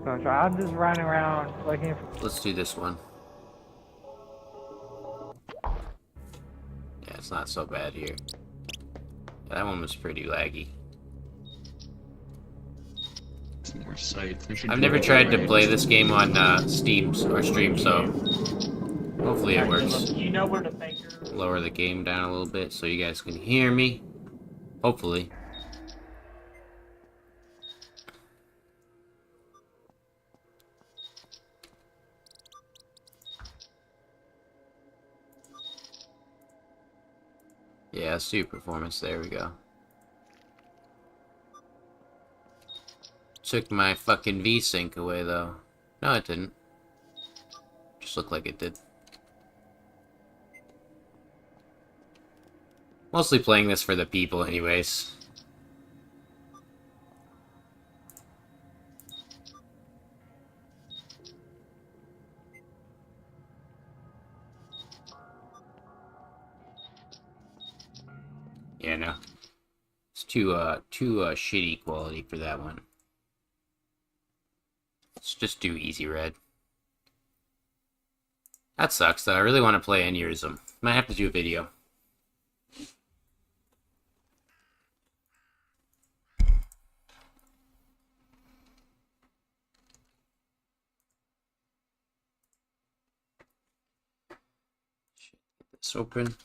So I'm just running around looking for... Let's do this one. Yeah, it's not so bad here. That one was pretty laggy. More sight. I've never tried to play this game on Steam or stream, so hopefully it works. You know where to take your... Lower the game down a little bit so you guys can hear me. Hopefully. Yeah, let's do performance. There we go. Took my fucking V-Sync away, though. No, it didn't. Just looked like it did. Mostly playing this for the people, anyways. Yeah, no. It's too shitty quality for that one. Let's just do easy red. That sucks, though. I really want to play aneurysm. Might have to do a video. Get this open.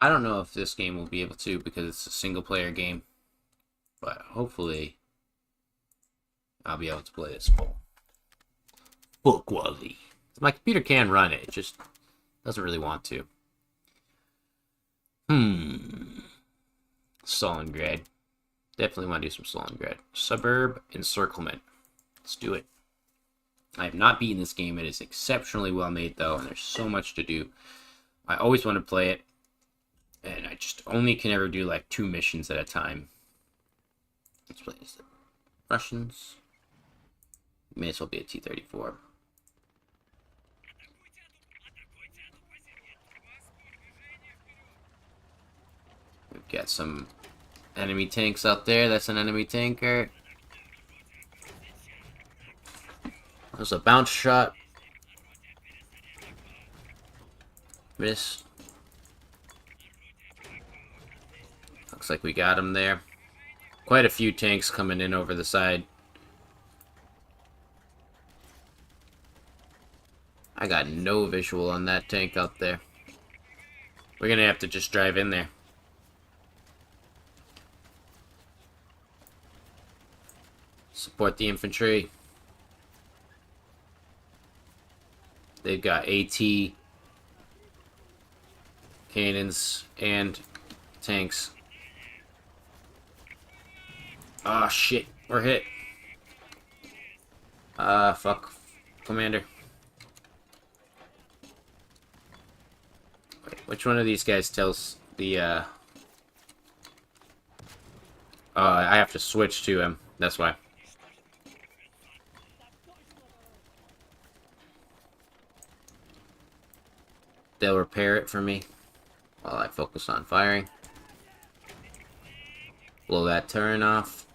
I don't know if this game will be able to because it's a single player game, but hopefully I'll be able to play this full quality. My computer can run it, it just doesn't really want to. Stalingrad. Definitely want to do some Stalingrad. Suburb Encirclement. Let's do it. I have not beaten this game. It is exceptionally well made, though, and there's so much to do. I always want to play it, and I just only can ever do like 2 missions at a time. Let's play this. Russians. May as well be a T-34. We've got some enemy tanks out there. That's an enemy tanker. There's a bounce shot. Miss. Looks like we got him there. Quite a few tanks coming in over the side. I got no visual on that tank out there. We're gonna have to just drive in there. Some Support the infantry. They've got AT cannons and tanks. Ah, shit. We're hit. Fuck. Commander. Wait, which one of these guys tells the, I have to switch to him. That's why. They'll repair it for me while I focus on firing. Blow that turret off.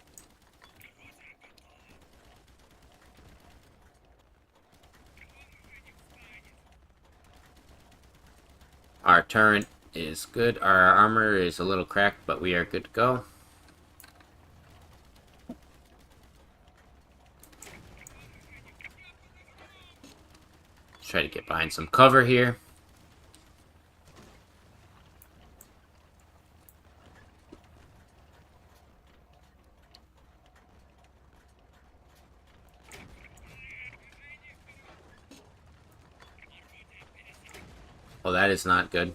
Our turret is good. Our armor is a little cracked, but we are good to go. Let's try to get behind some cover here. Oh, that is not good.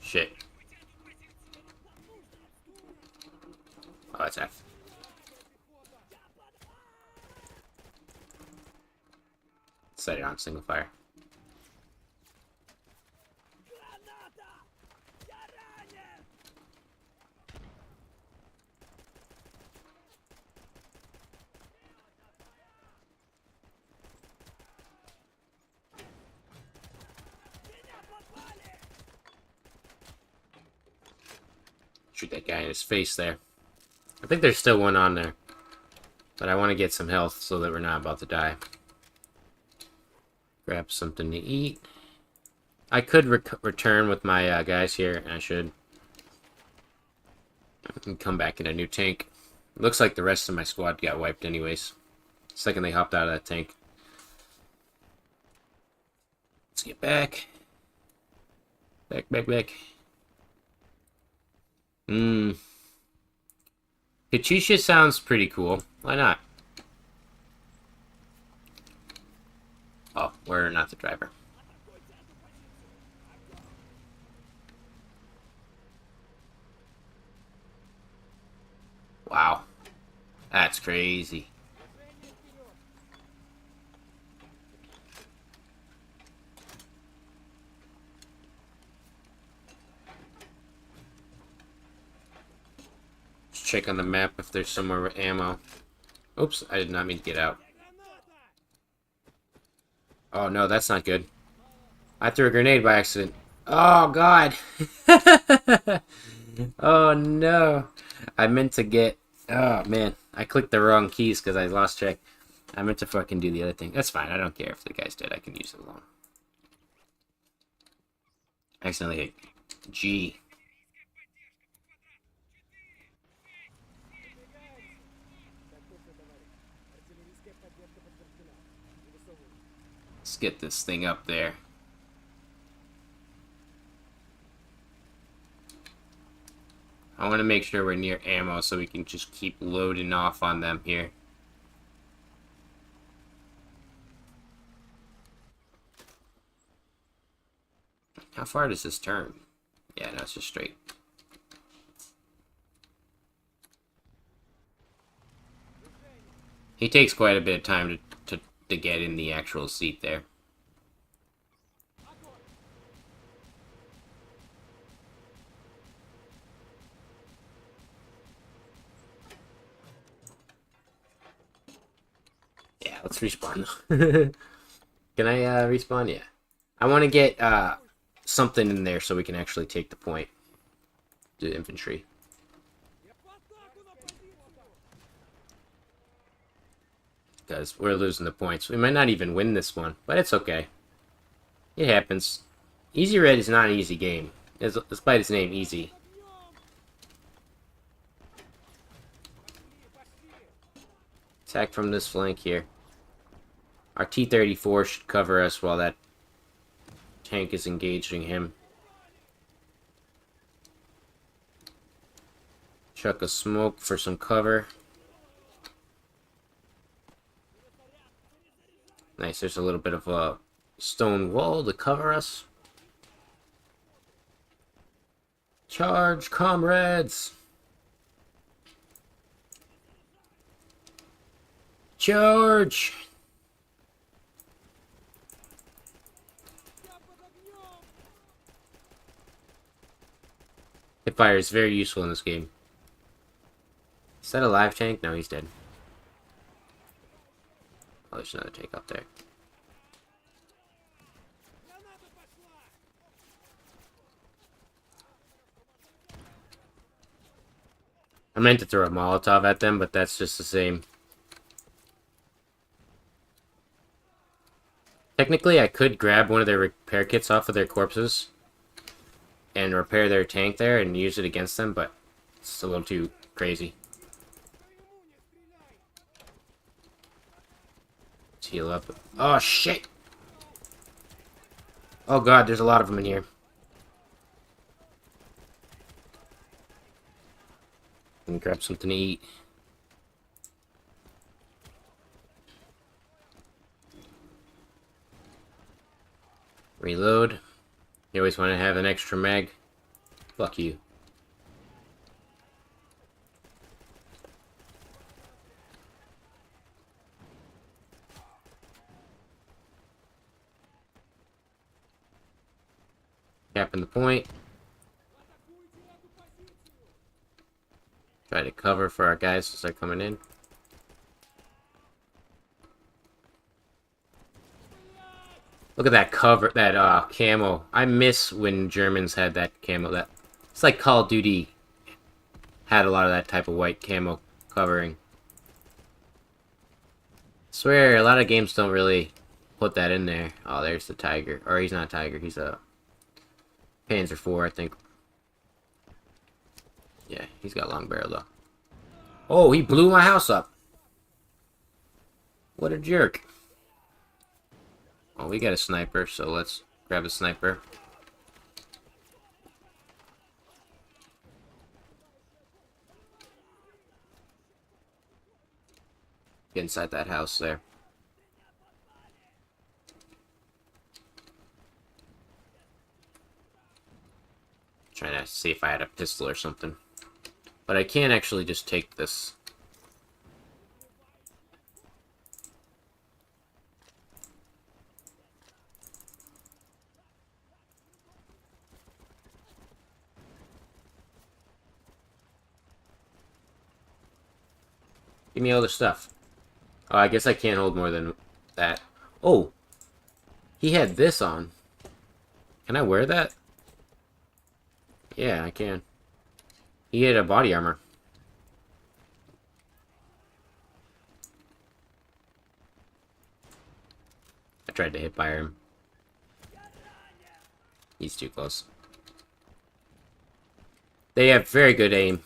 Shit. Oh, that's F. Set it on single fire. Shoot that guy in his face there. I think there's still one on there. But I want to get some health so that we're not about to die. Grab something to eat. I could return with my guys here, and I should. And come back in a new tank. Looks like the rest of my squad got wiped anyways. The second they hopped out of that tank. Let's get back. Back. Katusha sounds pretty cool. Why not? Oh, we're not the driver. Wow. That's crazy. Let's check on the map if there's somewhere with ammo. Oops, I did not mean to get out. Oh no, that's not good. I threw a grenade by accident. Oh god. Oh no. I meant to get... Oh man, I clicked the wrong keys because I lost track. I meant to fucking do the other thing. That's fine, I don't care if the guy's dead. I can use it alone. I accidentally hit G. Let's get this thing up there. I want to make sure we're near ammo so we can just keep loading off on them here. How far does this turn? Yeah, no, it's just straight. He takes quite a bit of time to get in the actual seat there. Yeah, let's respawn though. Can I respawn? Yeah. I want to get something in there so we can actually take the point. The infantry. Because we're losing the points. We might not even win this one, but it's okay. It happens. Easy Red is not an easy game, despite its name, Easy. Attack from this flank here. Our T-34 should cover us while that tank is engaging him. Chuck a smoke for some cover. Nice, there's a little bit of a stone wall to cover us. Charge, comrades! Charge! Hipfire is very useful in this game. Is that a live tank? No, he's dead. Oh, there's another tank up there. I meant to throw a Molotov at them, but that's just the same. Technically, I could grab one of their repair kits off of their corpses and repair their tank there and use it against them, but it's a little too crazy. Let's heal up. Oh, shit! Oh god, there's a lot of them in here. Let me grab something to eat. Reload. You always want to have an extra mag. Fuck you. Capping the point. Try to cover for our guys as they're coming in. Look at that cover, that camo. I miss when Germans had that camo. That it's like Call of Duty had a lot of that type of white camo covering. I swear, a lot of games don't really put that in there. Oh, there's the Tiger. Or he's not a Tiger, he's a Panzer IV, I think. Yeah, he's got long barrel though. Oh, he blew my house up. What a jerk. Oh, we got a sniper, so let's grab a sniper. Get inside that house there. Trying to see if I had a pistol or something. But I can't actually just take this. Give me all the stuff. Oh, I guess I can't hold more than that. Oh! He had this on. Can I wear that? Yeah, I can. He had a body armor. I tried to hit fire him. He's too close. They have very good aim.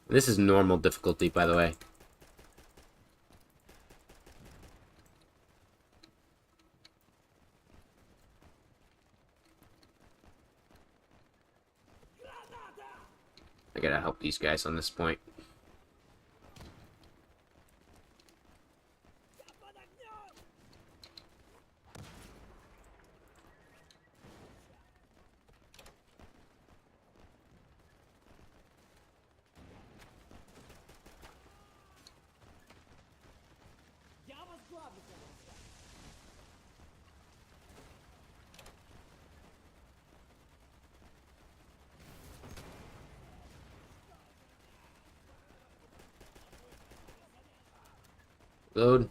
This is normal difficulty, by the way. I gotta help these guys on this point. Load.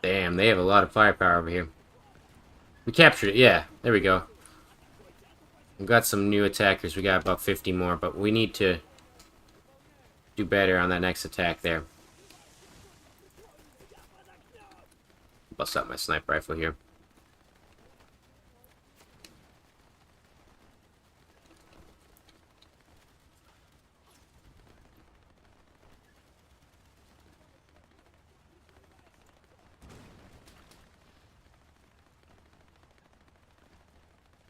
Damn, they have a lot of firepower over here. We captured it, yeah. There we go. We've got some new attackers. We got about 50 more, but we need to do better on that next attack there. Bust out my sniper rifle here.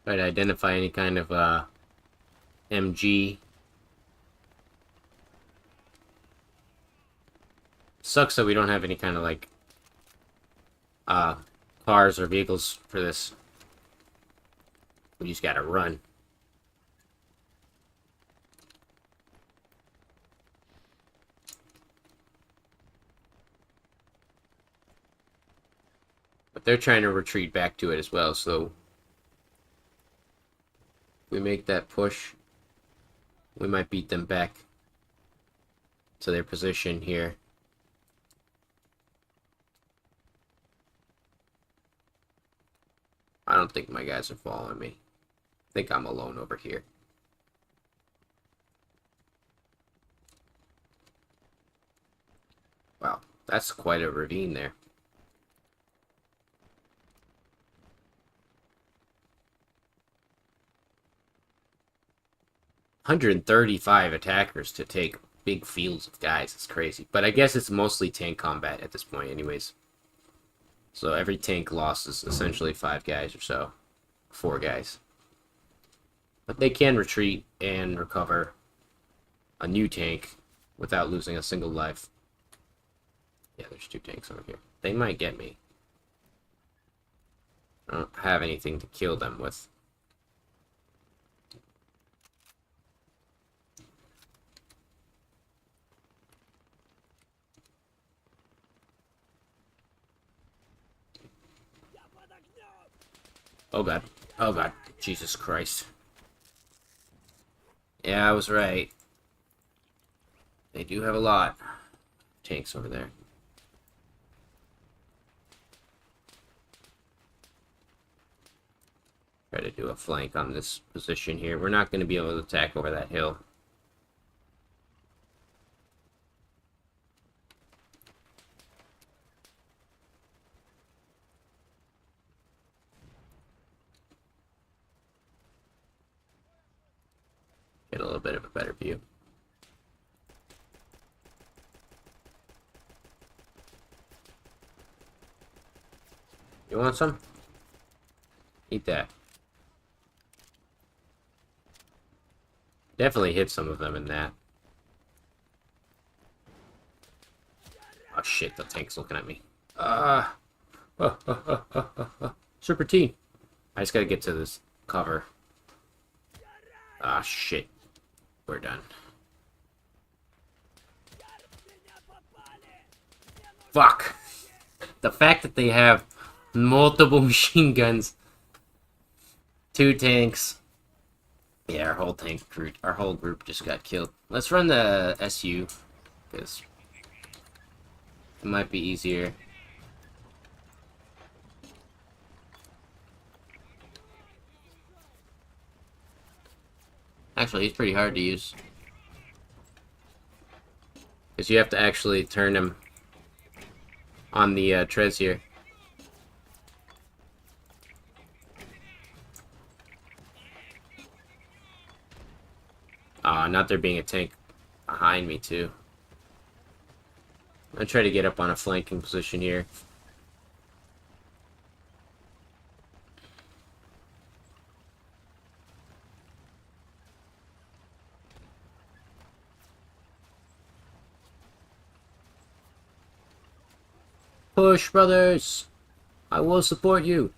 Try to identify any kind of MG. Sucks that we don't have any kind of like cars or vehicles for this. We just gotta run. But they're trying to retreat back to it as well, so if we make that push, we might beat them back to their position here. I don't think my guys are following me. I think I'm alone over here. Wow, that's quite a ravine there. $135 attackers to take big fields of guys. It's crazy. But I guess it's mostly tank combat at this point anyways. So every tank loss is essentially 5 guys or so. 4 guys. But they can retreat and recover a new tank without losing a single life. Yeah, there's 2 tanks over here. They might get me. I don't have anything to kill them with. Oh god. Oh god. Jesus Christ. Yeah, I was right. They do have a lot of tanks over there. Try to do a flank on this position here. We're not going to be able to attack over that hill. Get a little bit of a better view. You want some? Eat that. Definitely hit some of them in that. Oh shit, the tank's looking at me. Serpentine. I just gotta get to this cover. Ah shit. We're done. Fuck! The fact that they have multiple machine guns, 2 tanks. Yeah, our whole group just got killed. Let's run the SU, because it might be easier. Actually, he's pretty hard to use. Because you have to actually turn him on the treads here. Not there being a tank behind me, too. I'm gonna try to get up on a flanking position here. Push, brothers! I will support you.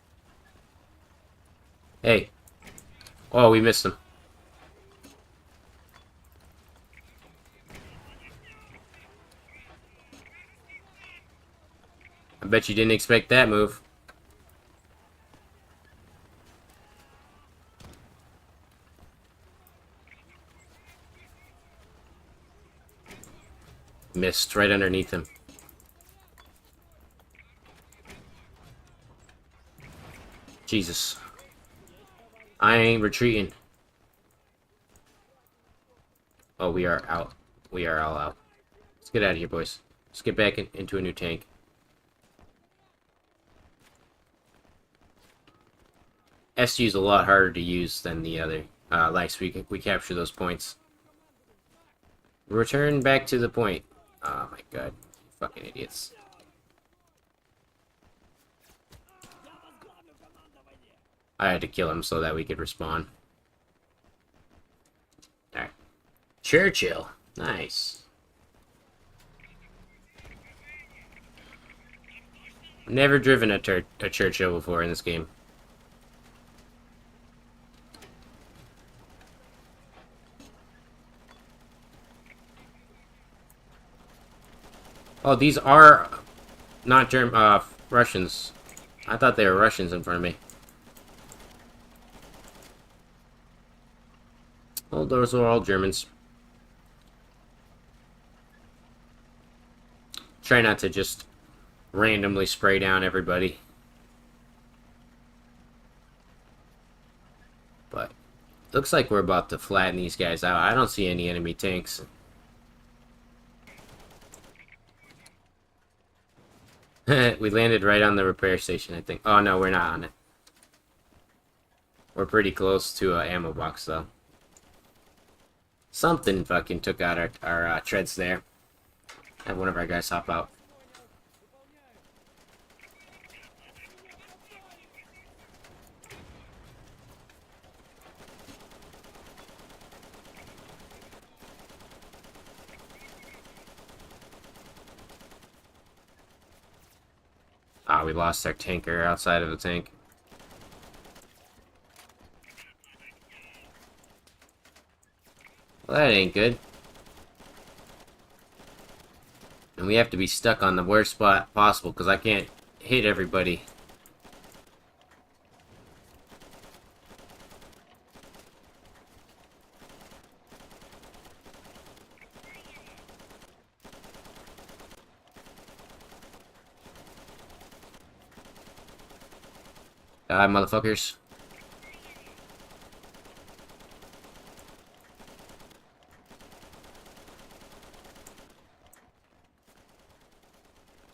Hey. Oh, we missed him. I bet you didn't expect that move. Missed right underneath him. Jesus. I ain't retreating. Oh, we are out. We are all out. Let's get out of here, boys. Let's get back into a new tank. SU is a lot harder to use than the other. Like we capture those points. Return back to the point. Oh my god, fucking idiots. I had to kill him so that we could respawn. Alright. Churchill. Nice. Never driven a Churchill before in this game. Oh, these are not Russians. I thought they were Russians in front of me. Oh, those are all Germans. Try not to just randomly spray down everybody. But looks like we're about to flatten these guys out. I don't see any enemy tanks. We landed right on the repair station, I think. Oh, no, we're not on it. We're pretty close to an ammo box, though. Something fucking took out our treads there. Had one of our guys hop out. Ah, we lost our tanker outside of the tank. Well, that ain't good. And we have to be stuck on the worst spot possible, because I can't hit everybody. Die, motherfuckers.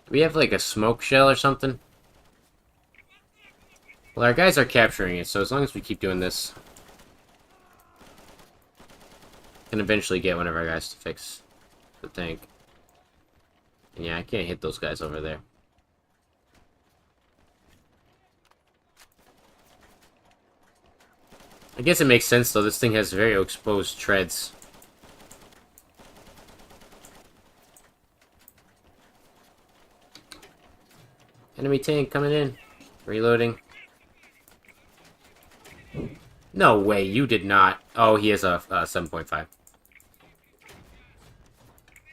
Do we have like a smoke shell or something? Well, our guys are capturing it, so as long as we keep doing this, we can eventually get one of our guys to fix the tank. And yeah, I can't hit those guys over there. I guess it makes sense though, this thing has very exposed treads. Enemy tank coming in. Reloading. No way, you did not. Oh, he has a 7.5.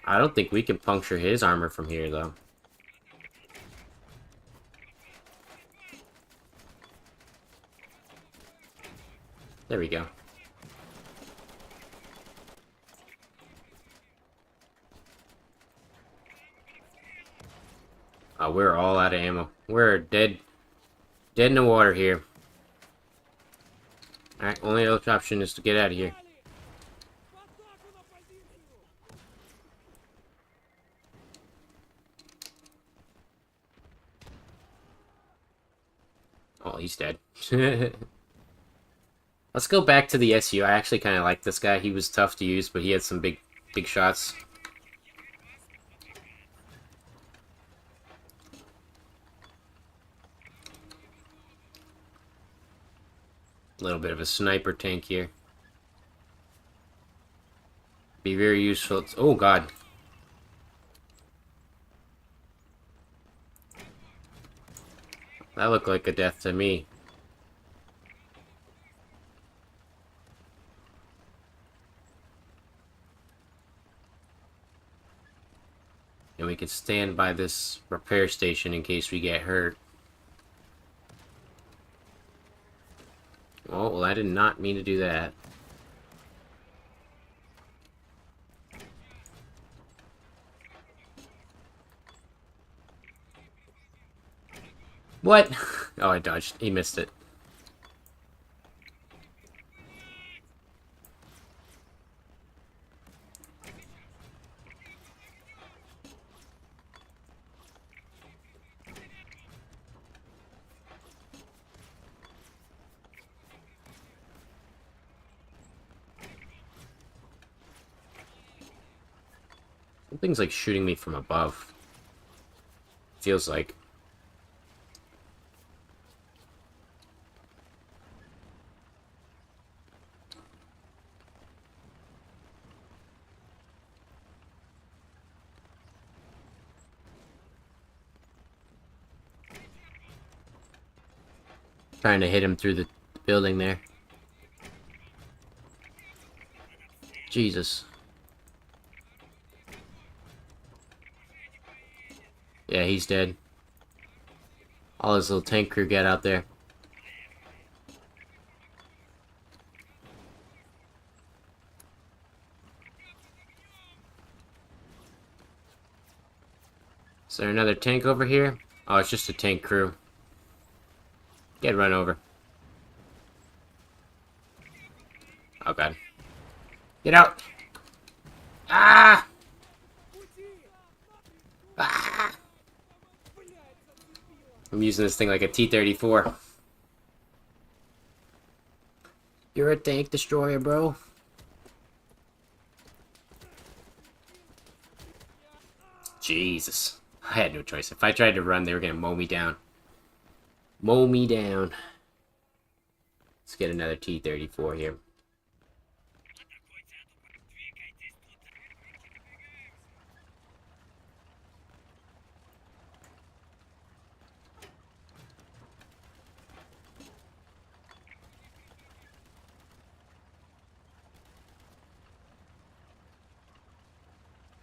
I don't think we can puncture his armor from here, though. There we go. Oh, we're all out of ammo. We're dead in the water here. Alright, only other option is to get out of here. Oh, he's dead. Let's go back to the SU. I actually kind of like this guy. He was tough to use, but he had some big shots. A little bit of a sniper tank here. Be very useful. Oh, God. That looked like a death to me. And we could stand by this repair station in case we get hurt. Oh, well, I did not mean to do that. What? Oh, I dodged. He missed it. Something's like shooting me from above. Feels like. Trying to hit him through the building there. Jesus. Yeah, he's dead. All his little tank crew get out there. Is there another tank over here? Oh, it's just a tank crew. Get run over. Oh god. Get out! Ah! Ah! I'm using this thing like a T-34. You're a tank destroyer, bro. Jesus. I had no choice. If I tried to run, they were gonna mow me down. Mow me down. Let's get another T-34 here.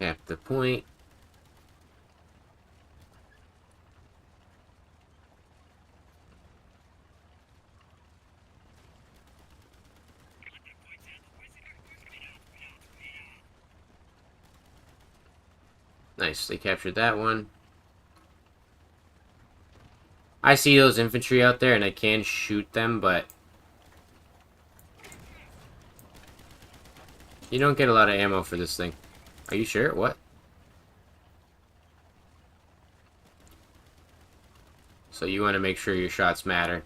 At the point. Nice, they captured that one. I see those infantry out there and I can shoot them, but you don't get a lot of ammo for this thing. Are you sure? What? So you want to make sure your shots matter.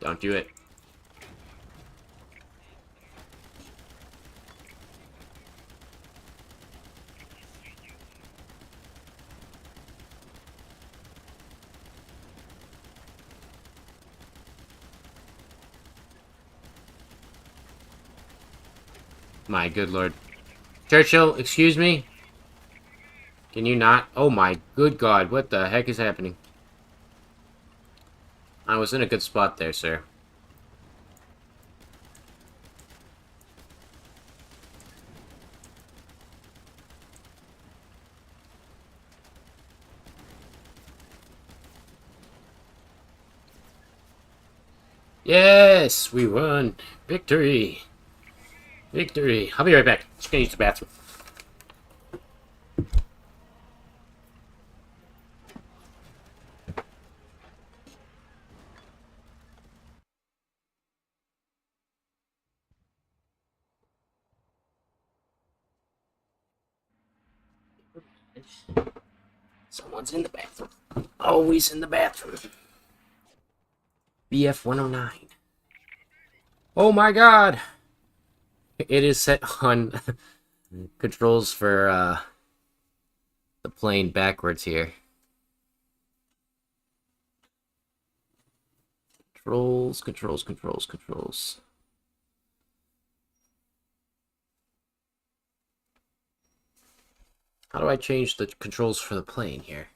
Don't do it. My good lord. Churchill, excuse me? Can you not? Oh my good god, what the heck is happening? I was in a good spot there, sir. Yes, we won. Victory. Victory. I'll be right back. Just gonna use the bathroom. Someone's in the bathroom. Always in the bathroom. BF 109. Oh my god! It is set on controls for the plane backwards here. Controls. How do I change the controls for the plane here?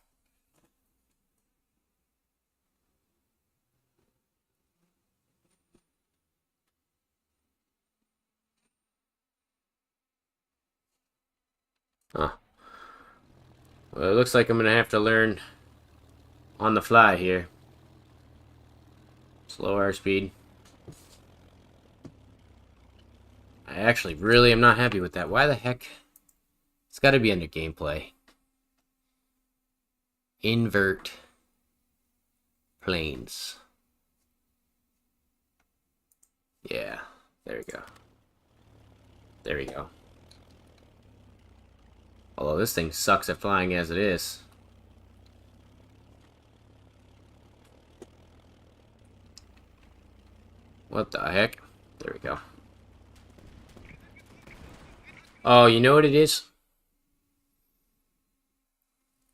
Huh. Well, it looks like I'm gonna have to learn on the fly here. Slow airspeed. I actually really am not happy with that. Why the heck? It's gotta be under gameplay. Invert planes. Yeah, there we go. There we go. Although this thing sucks at flying as it is. What the heck? There we go. Oh, you know what it is?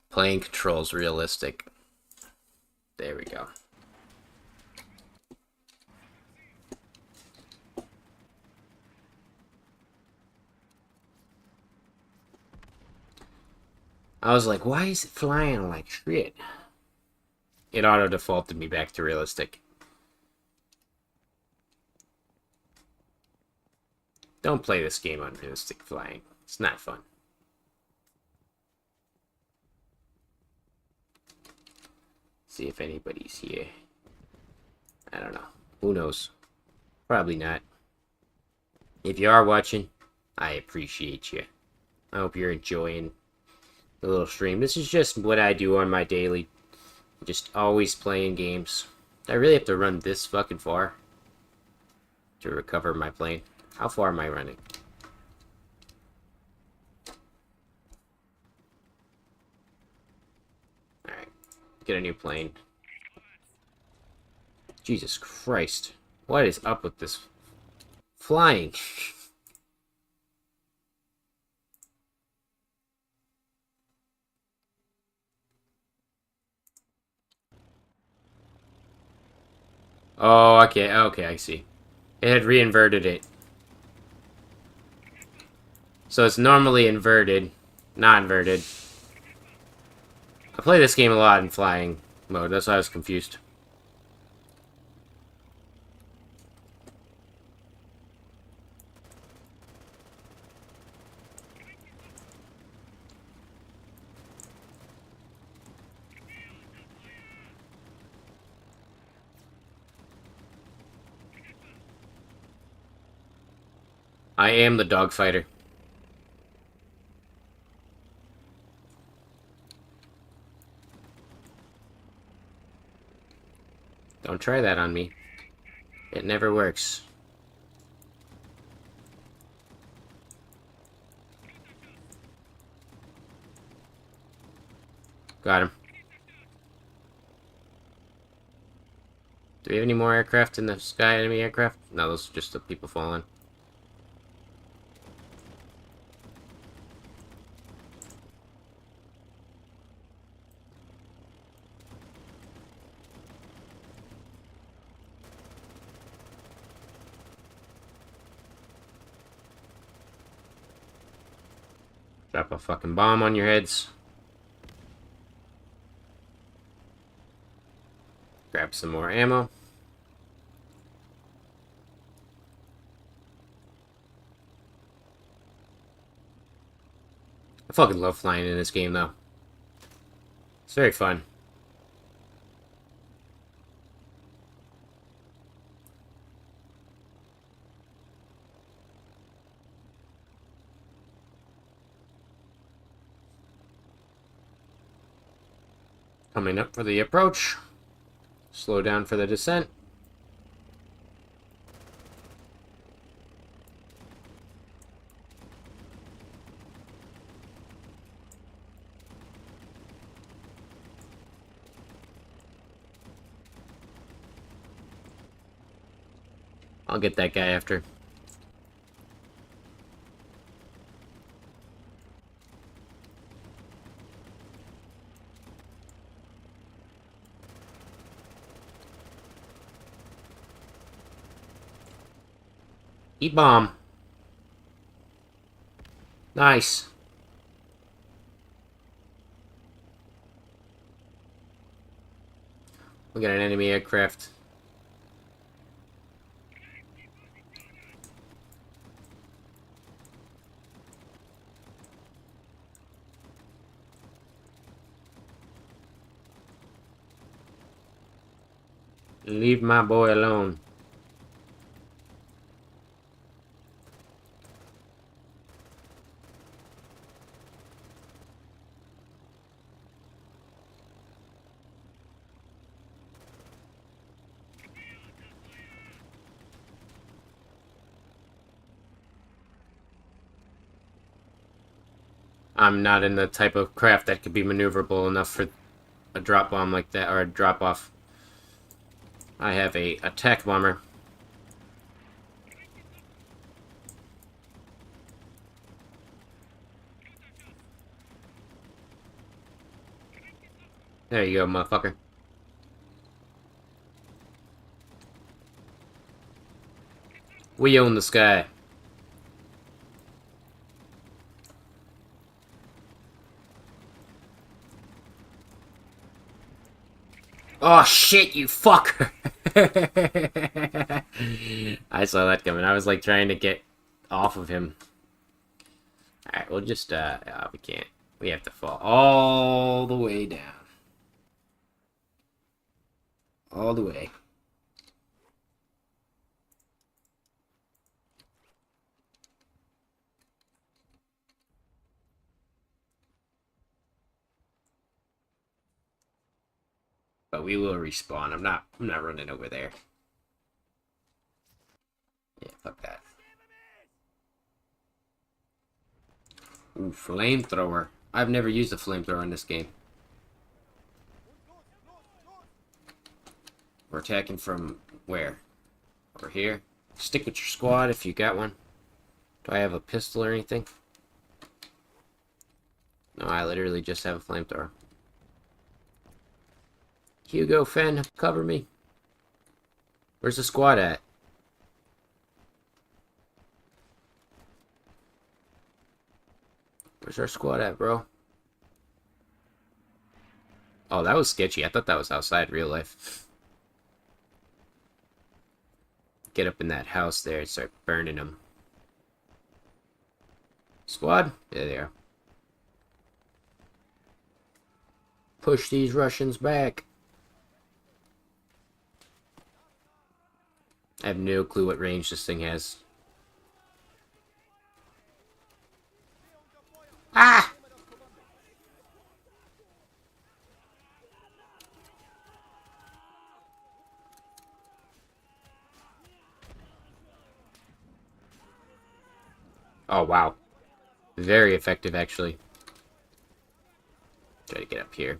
Playing controls realistic. There we go. I was like, why is it flying like shit? It auto-defaulted me back to realistic. Don't play this game on realistic flying. It's not fun. See if anybody's here. I don't know. Who knows? Probably not. If you are watching, I appreciate you. I hope you're enjoying the little stream. This is just what I do on my daily. Just always playing games. I really have to run this fucking far to recover my plane. How far am I running? Alright. Get a new plane. Jesus Christ. What is up with this flying? Oh, okay, okay, I see. It had re-inverted it. So it's normally inverted, not inverted. I play this game a lot in flying mode, that's why I was confused. I am the dogfighter. Don't try that on me. It never works. Got him. Do we have any more aircraft in the sky? Enemy aircraft? No, those are just the people falling. Drop a fucking bomb on your heads. Grab some more ammo. I fucking love flying in this game, though. It's very fun. Coming up for the approach. Slow down for the descent. I'll get that guy after. Eat bomb. Nice. We got an enemy aircraft. Leave my boy alone. I'm not in the type of craft that could be maneuverable enough for a drop bomb like that, or a drop off. I have a attack bomber. There you go, motherfucker. We own the sky. Oh shit, you fucker! I saw that coming. I was like trying to get off of him. Alright, we'll just, we can't. We have to fall all the way down. All the way. But we will respawn. I'm not running over there. Yeah, fuck that. Ooh, flamethrower. I've never used a flamethrower in this game. We're attacking from where? Over here? Stick with your squad if you got one. Do I have a pistol or anything? No, I literally just have a flamethrower. Hugo, Fenn, cover me. Where's the squad at? Where's our squad at, bro? Oh, that was sketchy. I thought that was outside real life. Get up in that house there and start burning them. Squad? There they are. Push these Russians back. I have no clue what range this thing has. Ah! Oh, wow. Very effective, actually. Try to get up here.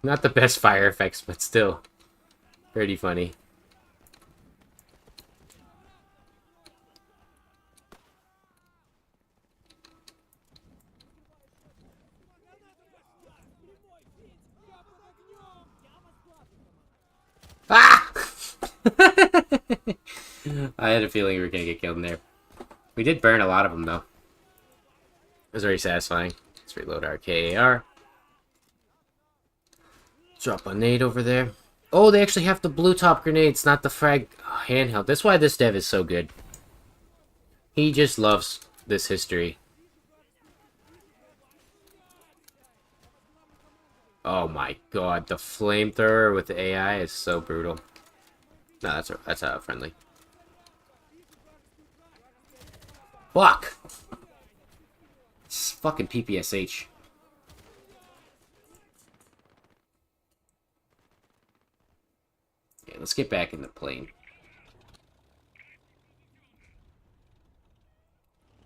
Not the best fire effects, but still pretty funny. Ah! I had a feeling we were gonna get killed in there. We did burn a lot of them, though. It was very satisfying. Let's reload our KAR. Drop a nade over there. Oh, they actually have the blue top grenades, not the frag handheld. That's why this dev is so good. He just loves this history. Oh my god, the flamethrower with the AI is so brutal. No, that's friendly. Fuck! It's fucking PPSH. Yeah, let's get back in the plane.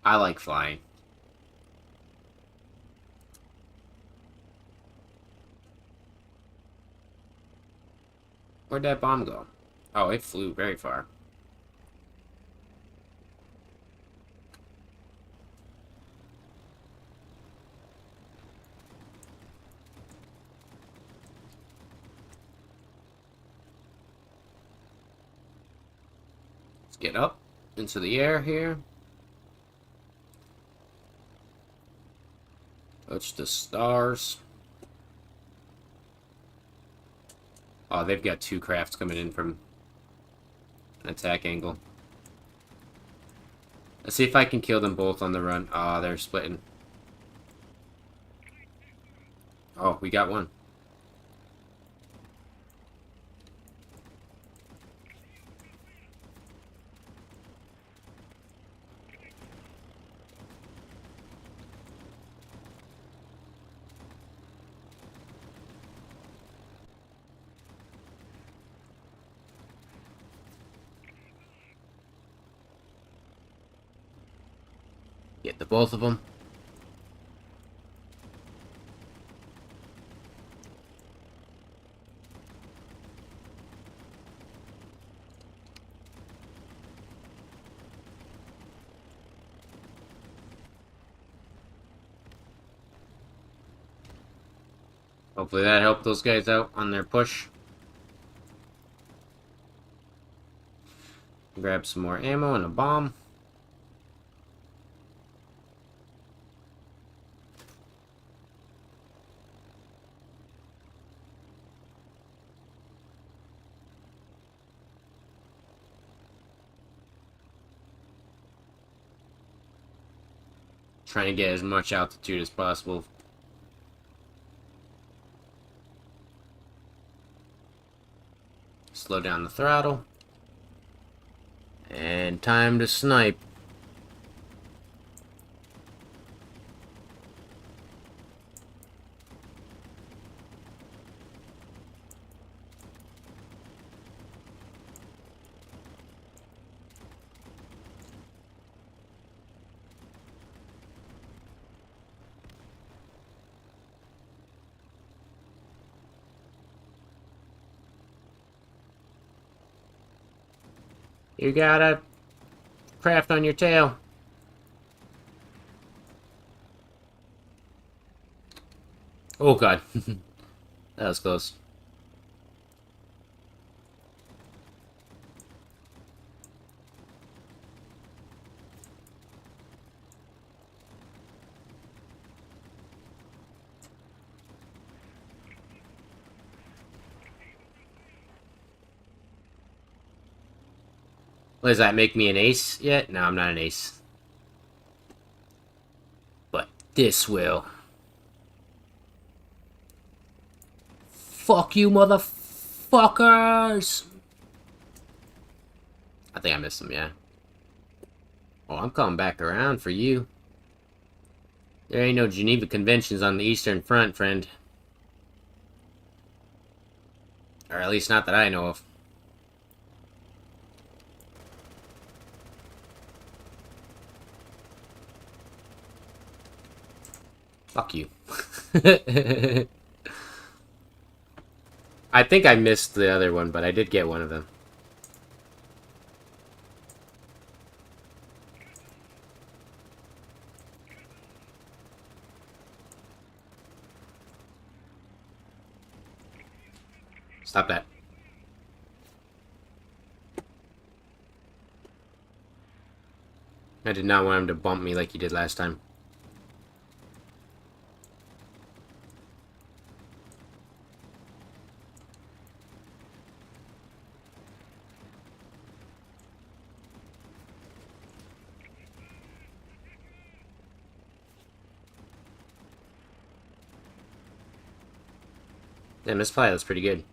I like flying. Where'd that bomb go? Oh, it flew very far. Let's get up into the air here. Touch the stars. Oh, they've got two crafts coming in from an attack angle. Let's see if I can kill them both on the run. Ah, they're splitting. Oh, we got one. Get the both of them. Hopefully that helped those guys out on their push. Grab some more ammo and a bomb. Trying to get as much altitude as possible. Slow down the throttle. And time to snipe. You got a craft on your tail. Oh god. That was close. What does that make me an ace yet? No, I'm not an ace. But this will. Fuck you, motherfuckers! I think I missed him, yeah. Oh, I'm coming back around for you. There ain't no Geneva Conventions on the Eastern Front, friend. Or at least not that I know of. Fuck you. I think I missed the other one, but I did get one of them. Stop that. I did not want him to bump me like he did last time. Damn, this pilot's pretty good.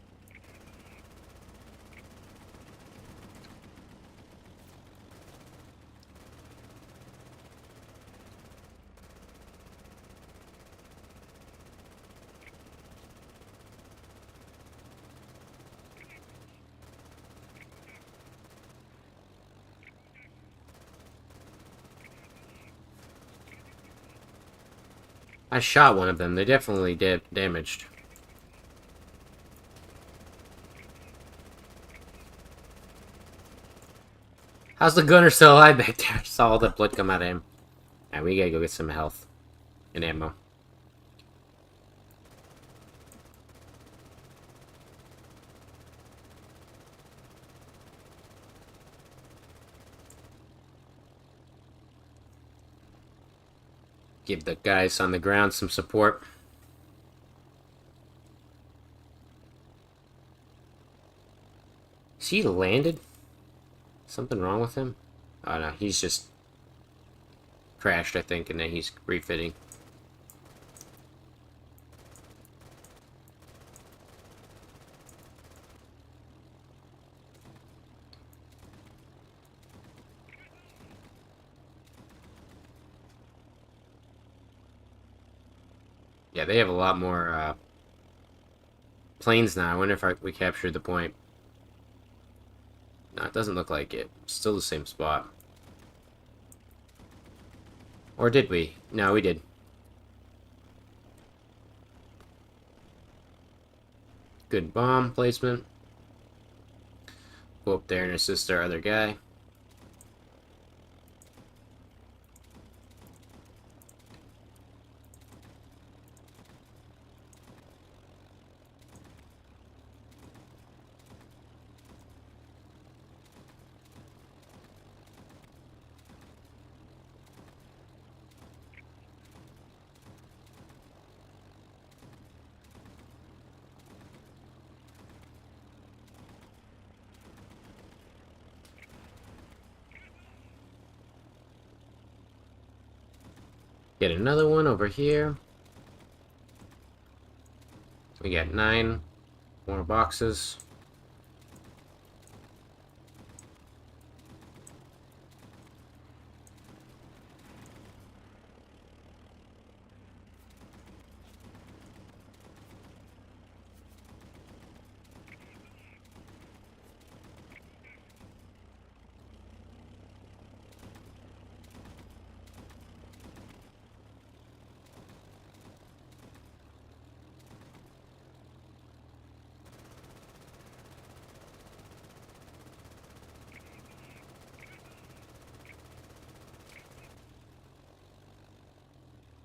I shot one of them. They definitely damaged. How's the gunner still alive back there? I saw all the blood come out of him. And we gotta go get some health and ammo. Give the guys on the ground some support. Is he landed? Something wrong with him? Oh no, he's just crashed, I think, and then he's refitting. Yeah, they have a lot more planes now. I wonder if we captured the point. No, it doesn't look like it. Still the same spot. Or did we? No, we did. Good bomb placement. Go up there and assist our other guy. Get another one over here. We got 9 more boxes.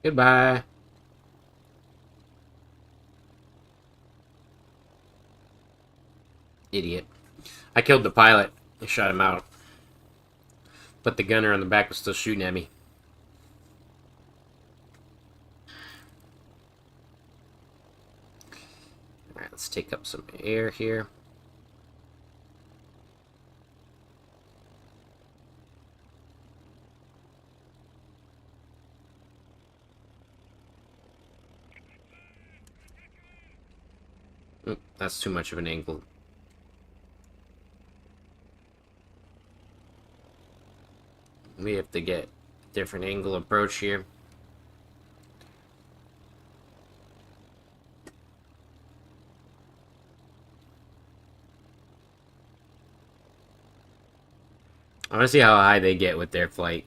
Goodbye. Idiot. I killed the pilot. I shot him out. But the gunner on the back was still shooting at me. Alright, let's take up some air here. Oop, that's too much of an angle. We have to get a different angle approach here. I want to see how high they get with their flight.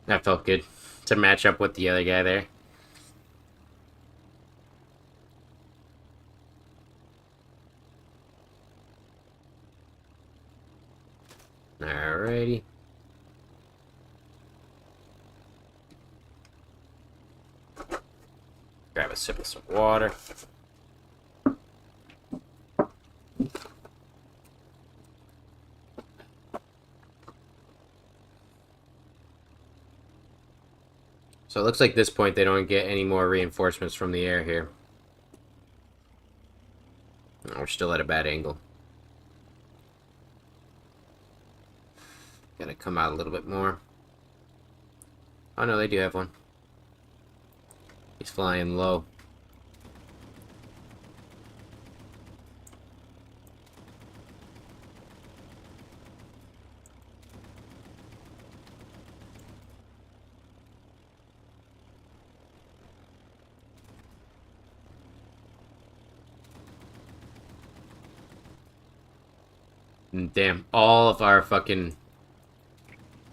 That felt good to match up with the other guy there. Alrighty. Grab a sip of some water. So it looks like at this point they don't get any more reinforcements from the air here. We're still at a bad angle. Gotta come out a little bit more. Oh no, they do have one. He's flying low. And damn, all of our fucking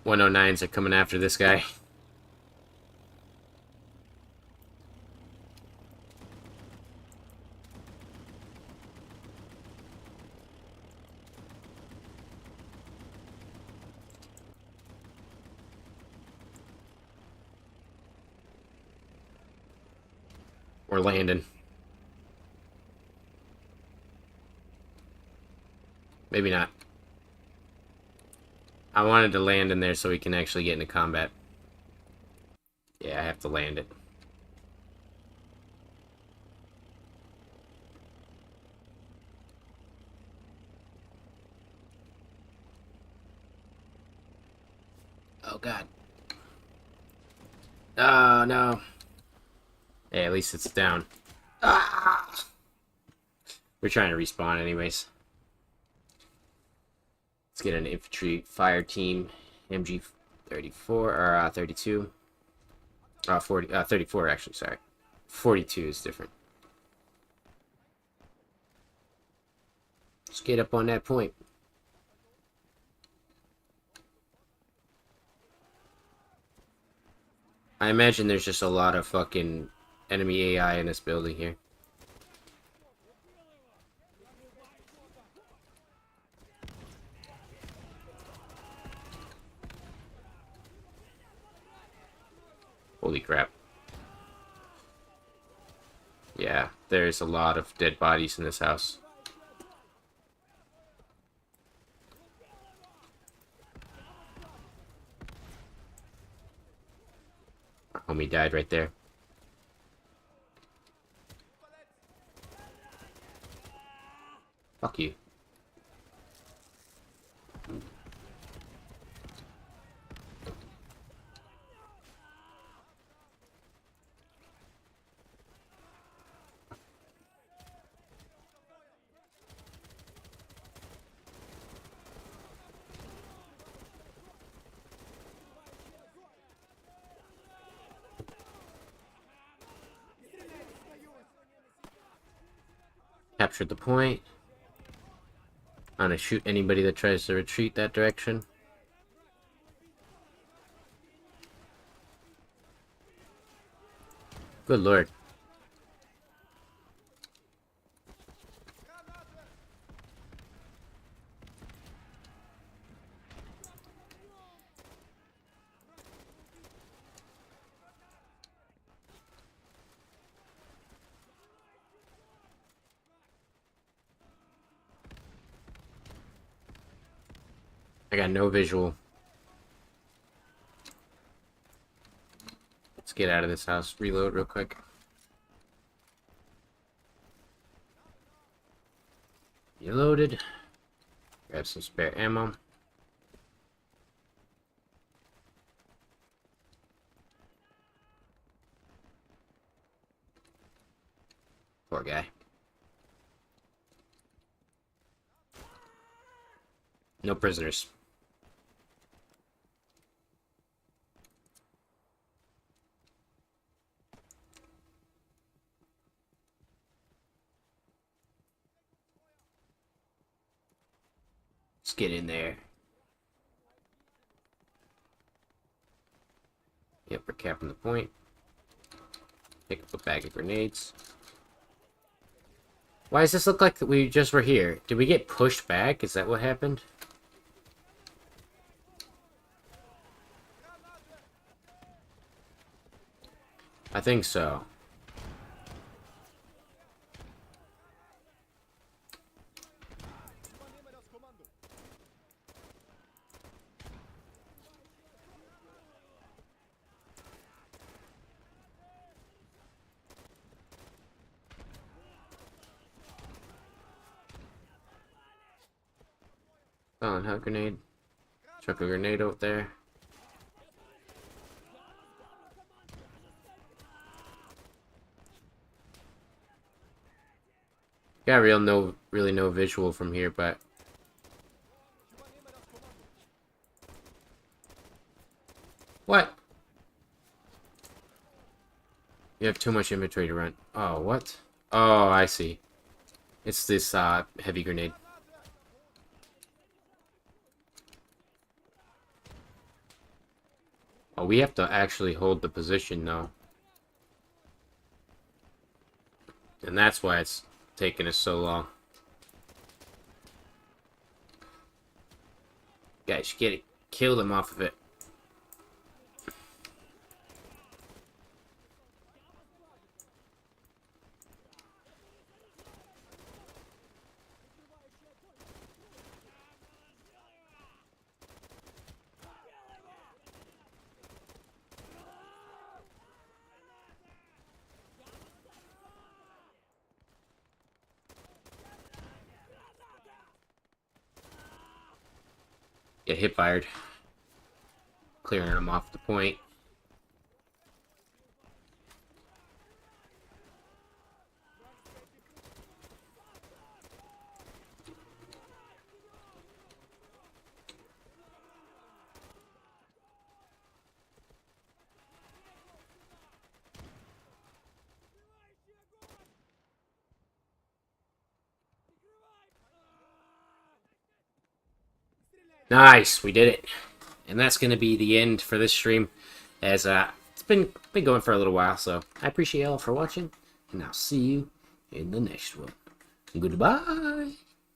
109s are coming after this guy. We're landing. Maybe not. I wanted to land in there so we can actually get into combat. Yeah, I have to land it. Oh god. Oh no. Hey, at least it's down. Ah! We're trying to respawn anyways. Let's get an infantry fire team. MG 34 or 32. 34 actually, sorry. 42 is different. Let's get up on that point. I imagine there's just a lot of fucking enemy AI in this building here. Holy crap. Yeah, there's a lot of dead bodies in this house. Our homie died right there. Fuck you. Captured the point. I'm gonna shoot anybody that tries to retreat that direction. Good lord. I got no visual. Let's get out of this house. Reload real quick. Reloaded. Grab some spare ammo. Poor guy. No prisoners. Let's get in there. Yep, we're capping the point. Pick up a bag of grenades. Why does this look like we just were here? Did we get pushed back? Is that what happened? I think so. Oh, and a grenade. Chuck a grenade out there. Got really no visual from here, but what? You have too much inventory to run. Oh, what? Oh, I see. It's this heavy grenade. Oh, we have to actually hold the position though. And that's why it's taking us so long. Guys, get it. Kill them off of it. Get hip fired. Clearing them off the point. Nice, we did it. And that's going to be the end for this stream, as it's been going for a little while, so I appreciate y'all for watching, and I'll see you in the next one. Goodbye.